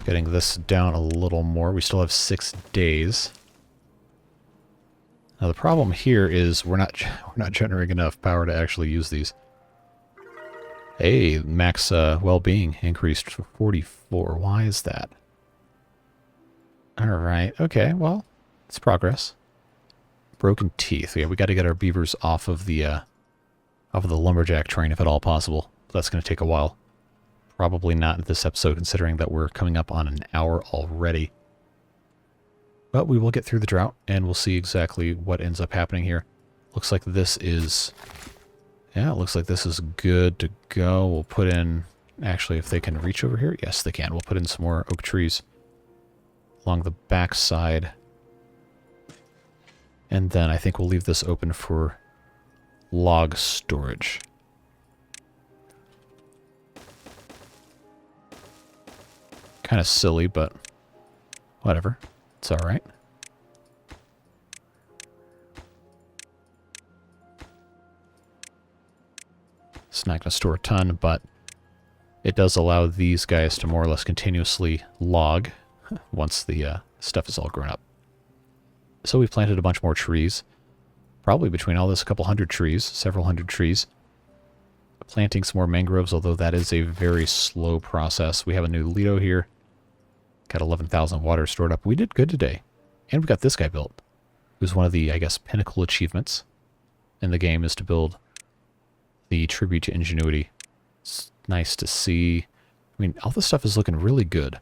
getting this down a little more. We still have 6 days. Now the problem here is we're not generating enough power to actually use these. Hey, max well-being increased to 44. Why is that? Alright, okay, well, it's progress. Broken teeth. Yeah, we got to get our beavers off of the lumberjack train if at all possible. That's going to take a while. Probably not this episode, considering that we're coming up on an hour already. But we will get through the drought, and we'll see exactly what ends up happening here. Looks like this is... Yeah, it looks like this is good to go. We'll put in... Actually, if they can reach over here, yes, they can. We'll put in some more oak trees along the back side. And then I think we'll leave this open for log storage. Kind of silly, but whatever. It's alright. It's not going to store a ton, but it does allow these guys to more or less continuously log once the stuff is all grown up. So we've planted a bunch more trees. Probably between all this, a couple hundred trees, several hundred trees. Planting some more mangroves, although that is a very slow process. We have a new Lido here. Got 11,000 water stored up. We did good today. And we got this guy built. Who's one of the, I guess, pinnacle achievements in the game is to build the tribute to ingenuity. It's nice to see. I mean, all this stuff is looking really good.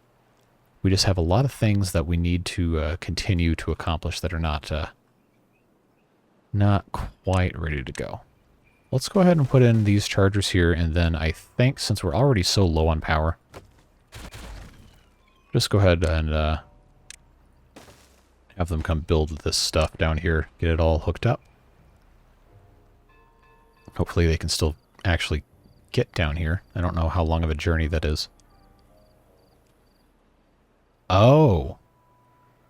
We just have a lot of things that we need to continue to accomplish that are not quite ready to go. Let's go ahead and put in these chargers here, and then I think since we're already so low on power, just go ahead and have them come build this stuff down here, get it all hooked up. Hopefully they can still actually get down here. I don't know how long of a journey that is. Oh,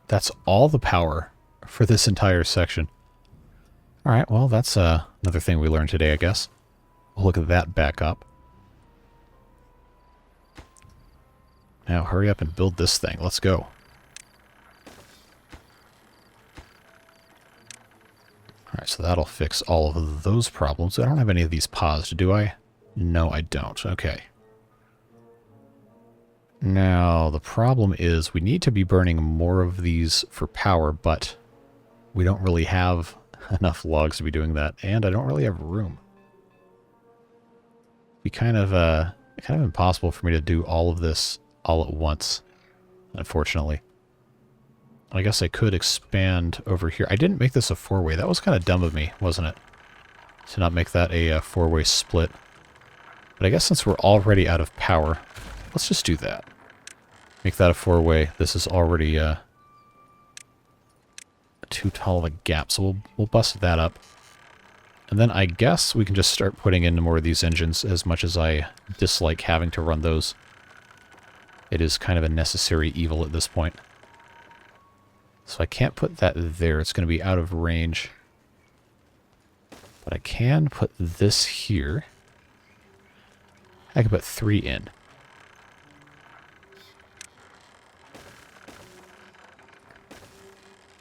that's all the power for this entire section. All right, well, that's another thing we learned today, I guess. We'll look at that back up. Now, hurry up and build this thing. Let's go. All right, so that'll fix all of those problems. I don't have any of these paused, do I? No, I don't. Okay. Now, the problem is we need to be burning more of these for power, but we don't really have enough logs to be doing that, and I don't really have room. It'd be kind of impossible for me to do all of this all at once, unfortunately. I guess I could expand over here. I didn't make this a four-way. That was kind of dumb of me, wasn't it? To not make that a four-way split. But I guess since we're already out of power, let's just do that. Make that a four-way. This is already too tall of a gap, so we'll bust that up. And then I guess we can just start putting in more of these engines, as much as I dislike having to run those. It is kind of a necessary evil at this point. So I can't put that there. It's going to be out of range. But I can put this here. I can put 3 in.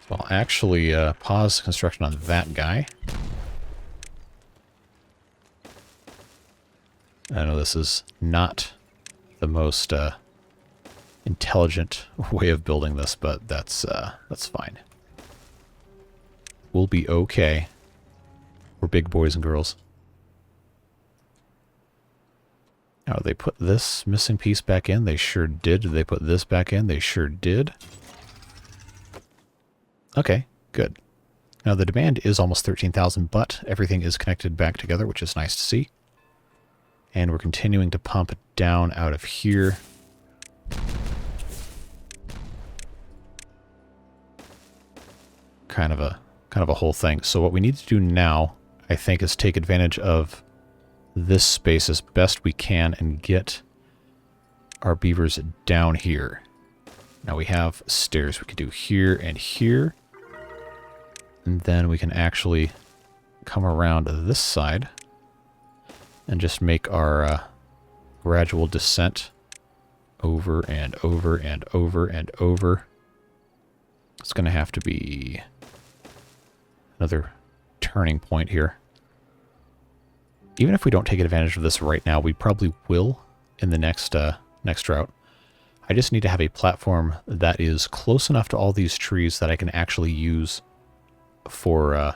So I'll actually pause construction on that guy. I know this is not the most intelligent way of building this, but that's fine. We'll be okay. We're big boys and girls. Now, did they put this missing piece back in? They sure did. Did they put this back in? They sure did. Okay, good. Now, the demand is almost 13,000, but everything is connected back together, which is nice to see. And we're continuing to pump down out of here. Kind of a whole thing. So what we need to do now, I think, is take advantage of this space as best we can and get our beavers down here. Now we have stairs we could do here and here. And then we can actually come around this side and just make our gradual descent over and over and over and over. It's going to have to be another turning point here. Even if we don't take advantage of this right now, we probably will in the next route. I just need to have a platform that is close enough to all these trees that I can actually use for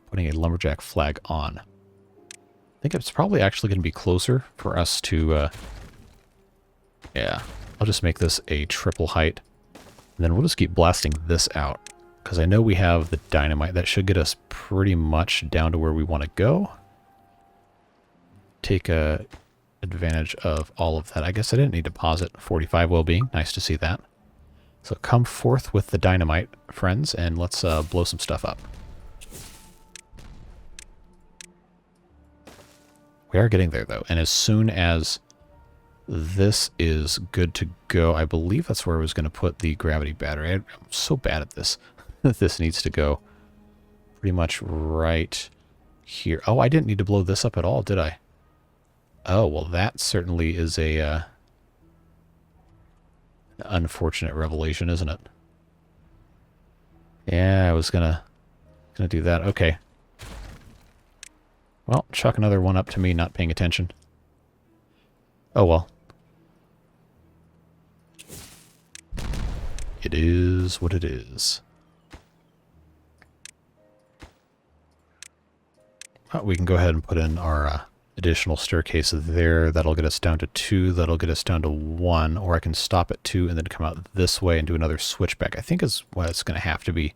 putting a lumberjack flag on. I think it's probably actually going to be closer for us to... yeah, I'll just make this a triple height. And then we'll just keep blasting this out. Because I know we have the dynamite. That should get us pretty much down to where we want to go. Take advantage of all of that. I guess I didn't need to pause it. 45 well-being. Nice to see that. So come forth with the dynamite, friends, and let's blow some stuff up. We are getting there, though. And as soon as this is good to go, I believe that's where I was going to put the gravity battery. I'm so bad at this. This needs to go pretty much right here. Oh, I didn't need to blow this up at all, did I? Oh, well, that certainly is a unfortunate revelation, isn't it? Yeah, I was gonna do that. Okay. Well, chuck another one up to me not paying attention. Oh, well. It is what it is. Well, we can go ahead and put in our additional staircase there. That'll get us down to 2. That'll get us down to 1. Or I can stop at 2 and then come out this way and do another switchback. I think is what it's going to have to be.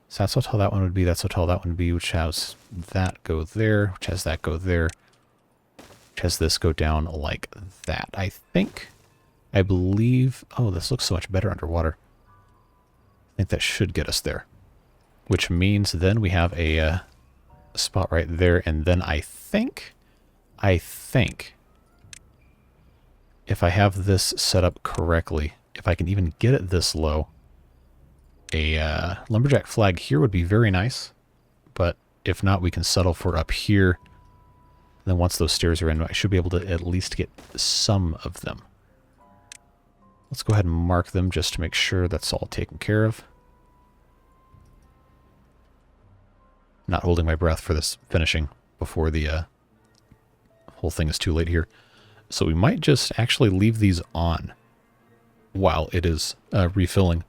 So that's how tall that one would be. That's how tall that one would be, which has that go there, which has that go there, which has this go down like that. I think, I believe, oh, this looks so much better underwater. I think that should get us there, which means then we have a spot right there. And then I think if I have this set up correctly, if I can even get it this low, a lumberjack flag here would be very nice, but if not, we can settle for up here. Then once those stairs are in, I should be able to at least get some of them. Let's go ahead and mark them just to make sure that's all taken care of. Not holding my breath for this finishing before the whole thing is too late here. So we might just actually leave these on while it is refilling,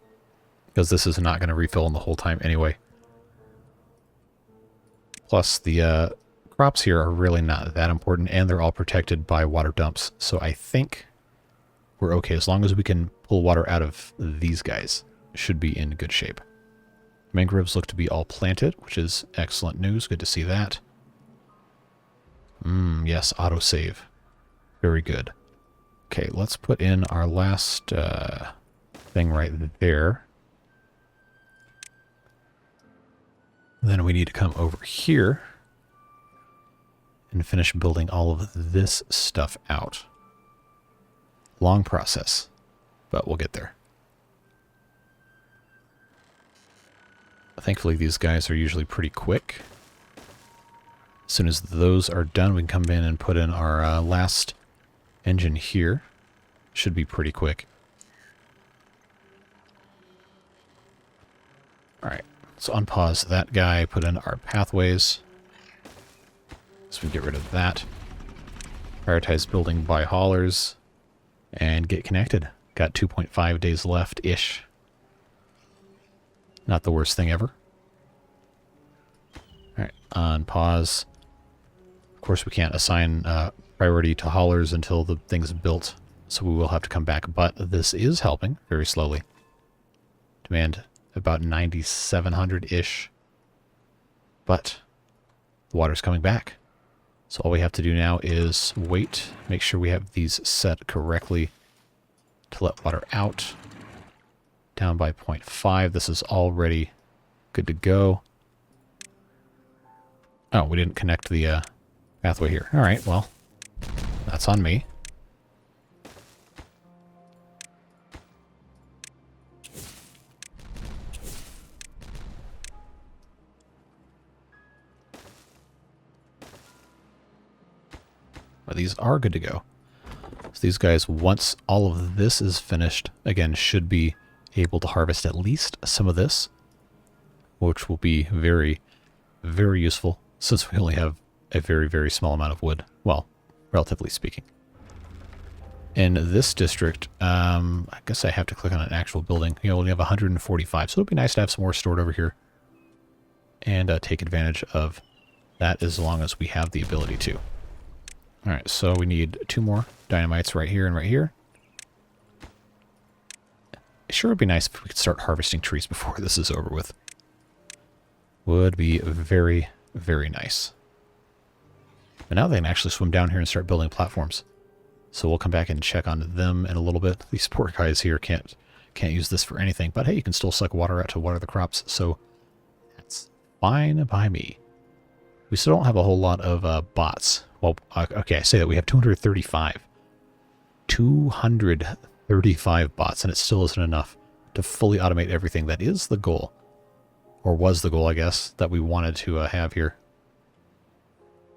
because this is not going to refill in the whole time anyway. Plus, the crops here are really not that important, and they're all protected by water dumps. So I think we're okay. As long as we can pull water out of these guys, should be in good shape. Mangroves look to be all planted, which is excellent news. Good to see that. Yes, autosave. Very good. Okay, let's put in our last thing right there. Then we need to come over here and finish building all of this stuff out. Long process, but we'll get there. Thankfully, these guys are usually pretty quick. As soon as those are done, we can come in and put in our last engine here. Should be pretty quick. Alright, let's unpause that guy, put in our pathways. So we get rid of that. Prioritize building by haulers. And get connected. Got 2.5 days left-ish. Not the worst thing ever. Alright, on pause. Of course, we can't assign priority to haulers until the thing's built, so we will have to come back. But this is helping very slowly. Demand about 9,700-ish. But the water's coming back. So all we have to do now is wait, make sure we have these set correctly to let water out. Down by 0.5. This is already good to go. Oh, we didn't connect the pathway here. All right, well, that's on me. But these are good to go. So these guys, once all of this is finished, again, should be able to harvest at least some of this. which will be very, very useful since we only have a very, very small amount of wood. Well, relatively speaking. In this district, I guess I have to click on an actual building. You know, we only have 145, so it'll be nice to have some more stored over here and take advantage of that as long as we have the ability to. All right, so we need 2 more dynamites right here and right here. It sure would be nice if we could start harvesting trees before this is over with. Would be very, very nice. But now they can actually swim down here and start building platforms. So we'll come back and check on them in a little bit. These poor guys here can't use this for anything. But hey, you can still suck water out to water the crops. So that's fine by me. We still don't have a whole lot of bots. Well, okay, I say that we have 235. 235 bots, and it still isn't enough to fully automate everything. That is the goal. Or was the goal, I guess, that we wanted to have here.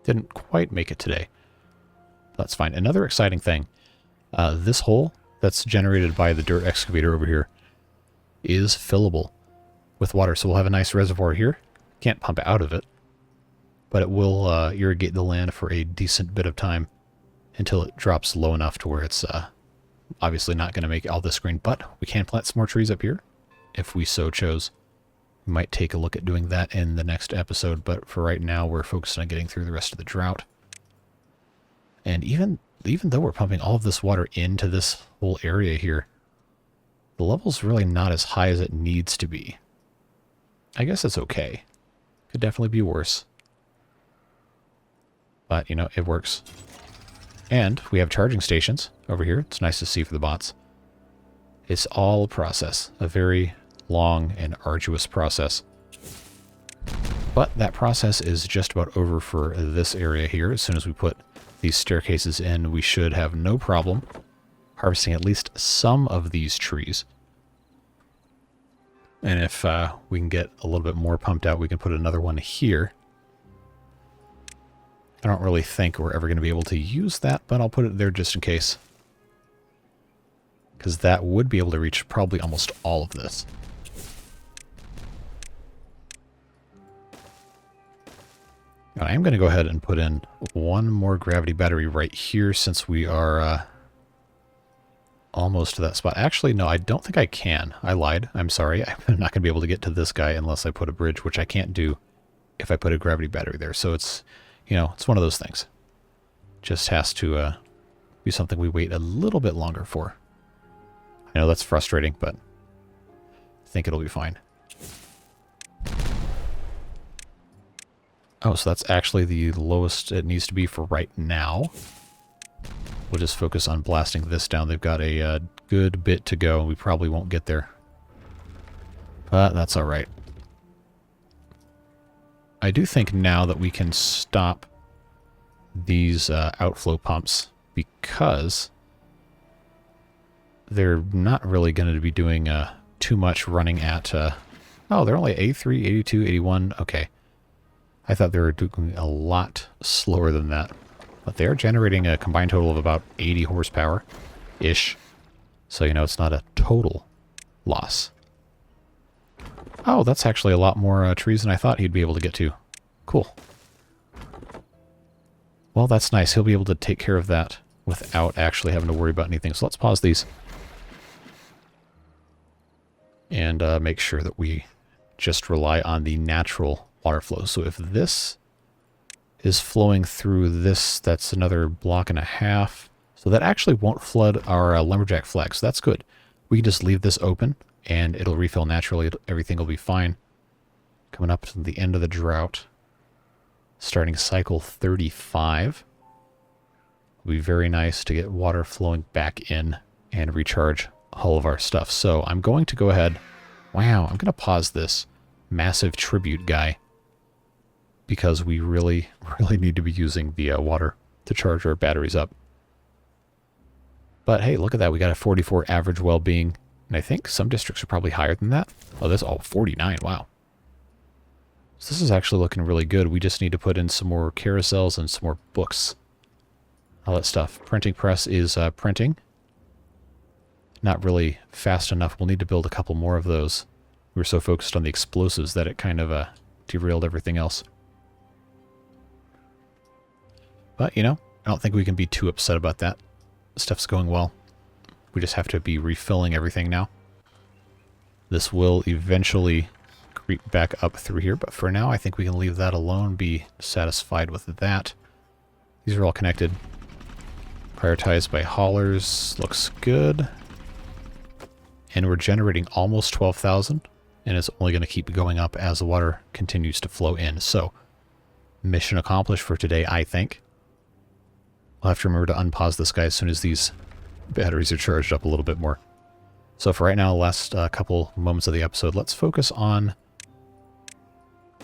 Didn't quite make it today. That's fine. Another exciting thing, this hole that's generated by the dirt excavator over here is fillable with water. So we'll have a nice reservoir here. Can't pump out of it, but it will irrigate the land for a decent bit of time until it drops low enough to where it's obviously not going to make all this green. But we can plant some more trees up here if we so chose. We might take a look at doing that in the next episode, but for right now we're focused on getting through the rest of the drought. And even though we're pumping all of this water into this whole area here, the level's really not as high as it needs to be. I guess it's okay. Could definitely be worse. But, you know, it works. And we have charging stations over here. It's nice to see for the bots. It's all a process. A very long and arduous process. But that process is just about over for this area here. As soon as we put these staircases in, we should have no problem harvesting at least some of these trees. And if we can get a little bit more pumped out, we can put another one here. I don't really think we're ever going to be able to use that, but I'll put it there just in case. Because that would be able to reach probably almost all of this. I am going to go ahead and put in one more gravity battery right here since we are almost to that spot. Actually, no, I don't think I can. I lied. I'm sorry. I'm not going to be able to get to this guy unless I put a bridge, which I can't do if I put a gravity battery there. So it's, you know, it's one of those things. Just has to be something we wait a little bit longer for. I know that's frustrating, but I think it'll be fine. Oh, so that's actually the lowest it needs to be for right now. We'll just focus on blasting this down. They've got a good bit to go. We probably won't get there. But that's all right. I do think now that we can stop these outflow pumps because they're not really going to be doing too much running at... oh, they're only 83, 82, 81. Okay. I thought they were doing a lot slower than that. But they are generating a combined total of about 80 horsepower-ish. So, you know, it's not a total loss. Oh, that's actually a lot more trees than I thought he'd be able to get to. Cool. Well, that's nice. He'll be able to take care of that without actually having to worry about anything. So let's pause these. And make sure that we just rely on the natural water flow. So if this is flowing through this, that's another block and a half. So that actually won't flood our lumberjack flag. So that's good. We can just leave this open and it'll refill naturally. Everything will be fine. Coming up to the end of the drought. Starting cycle 35. It'll be very nice to get water flowing back in and recharge all of our stuff. So I'm going to go ahead. Wow, I'm going to pause this massive tribute guy because we really need to be using the water to charge our batteries up. But hey, look at that. We got a 44 average well-being. And I think some districts are probably higher than that. Oh, that's all 49. Wow. So this is actually looking really good. We just need to put in some more carousels and some more books. All that stuff. Printing press is printing. Not really fast enough. We'll need to build a couple more of those. We were so focused on the explosives that it kind of derailed everything else. But, you know, I don't think we can be too upset about that. Stuff's going well. We just have to be refilling everything now. This will eventually creep back up through here, but for now I think we can leave that alone, be satisfied with that. These are all connected. Prioritized by haulers. Looks good. And we're generating almost 12,000, and it's only going to keep going up as the water continues to flow in. So, mission accomplished for today, I think. I'll have to remember to unpause this guy as soon as these batteries are charged up a little bit more. So for right now, the last couple moments of the episode, let's focus on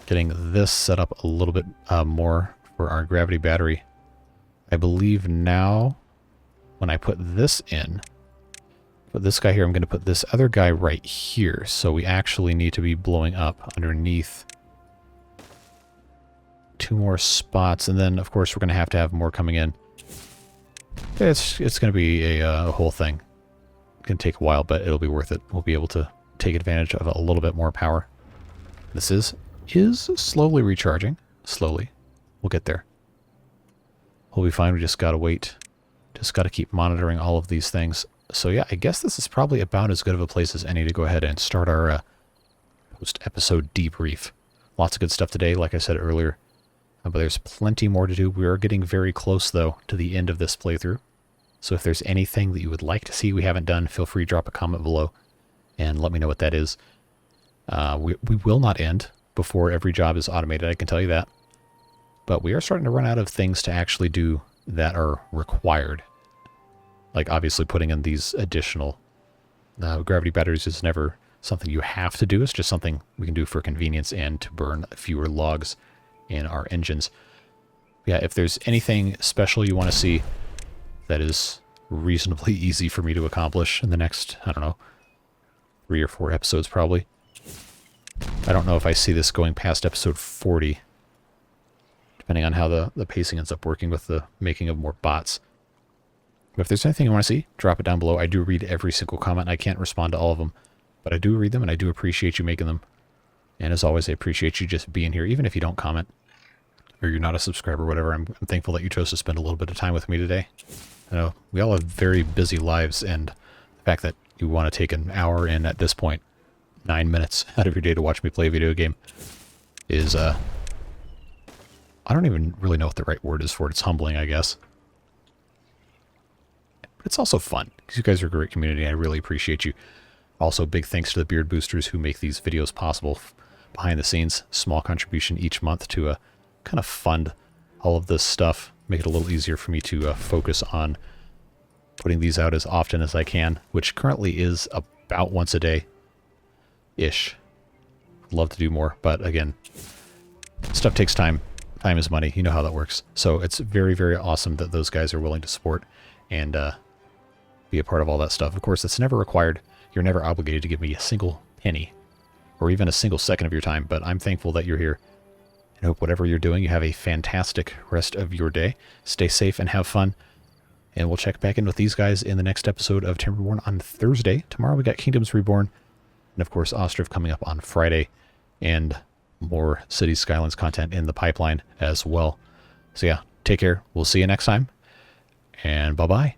getting this set up a little bit more for our gravity battery. I believe now, when I put this in, put this guy here, I'm going to put this other guy right here. So we actually need to be blowing up underneath 2 more spots. And then, of course, we're going to have more coming in. It's going to be a whole thing. It's going to take a while, but it'll be worth it. We'll be able to take advantage of a little bit more power. This is slowly recharging. Slowly. We'll get there. We'll be fine. We just got to wait. Just got to keep monitoring all of these things. So yeah, I guess this is probably about as good of a place as any to go ahead and start our post-episode debrief. Lots of good stuff today, like I said earlier. But there's plenty more to do. We are getting very close, though, to the end of this playthrough. So if there's anything that you would like to see we haven't done, feel free to drop a comment below and let me know what that is. We will not end before every job is automated, I can tell you that. But we are starting to run out of things to actually do that are required. Like, obviously, putting in these additional gravity batteries is never something you have to do. It's just something we can do for convenience and to burn fewer logs in our engines. Yeah, if there's anything special you want to see that is reasonably easy for me to accomplish in the next, I don't know, 3 or 4 episodes probably. I don't know if I see this going past episode 40, depending on how the pacing ends up working with the making of more bots. But if there's anything you want to see, drop it down below. I do read every single comment. I can't respond to all of them, but I do read them, and I do appreciate you making them. And as always, I appreciate you just being here, even if you don't comment, or you're not a subscriber, whatever. I'm thankful that you chose to spend a little bit of time with me today. I know we all have very busy lives, and the fact that you want to take an hour and, at this point, 9 minutes out of your day to watch me play a video game is, I don't even really know what the right word is for it. It's humbling, I guess. But it's also fun, because you guys are a great community, and I really appreciate you. Also, big thanks to the Beard Boosters who make these videos possible behind the scenes. Small contribution each month to kind of fund all of this stuff. Make it a little easier for me to focus on putting these out as often as I can, which currently is about once a day-ish. Love to do more, but again, stuff takes time. Time is money. You know how that works. So it's very, very awesome that those guys are willing to support and be a part of all that stuff. Of course, it's never required. You're never obligated to give me a single penny or even a single second of your time, but I'm thankful that you're here. I hope whatever you're doing, you have a fantastic rest of your day. Stay safe and have fun. And we'll check back in with these guys in the next episode of Timberborn on Thursday. Tomorrow we got Kingdoms Reborn. And of course, Åkerström coming up on Friday. And more Cities Skylines content in the pipeline as well. So yeah, take care. We'll see you next time. And bye-bye.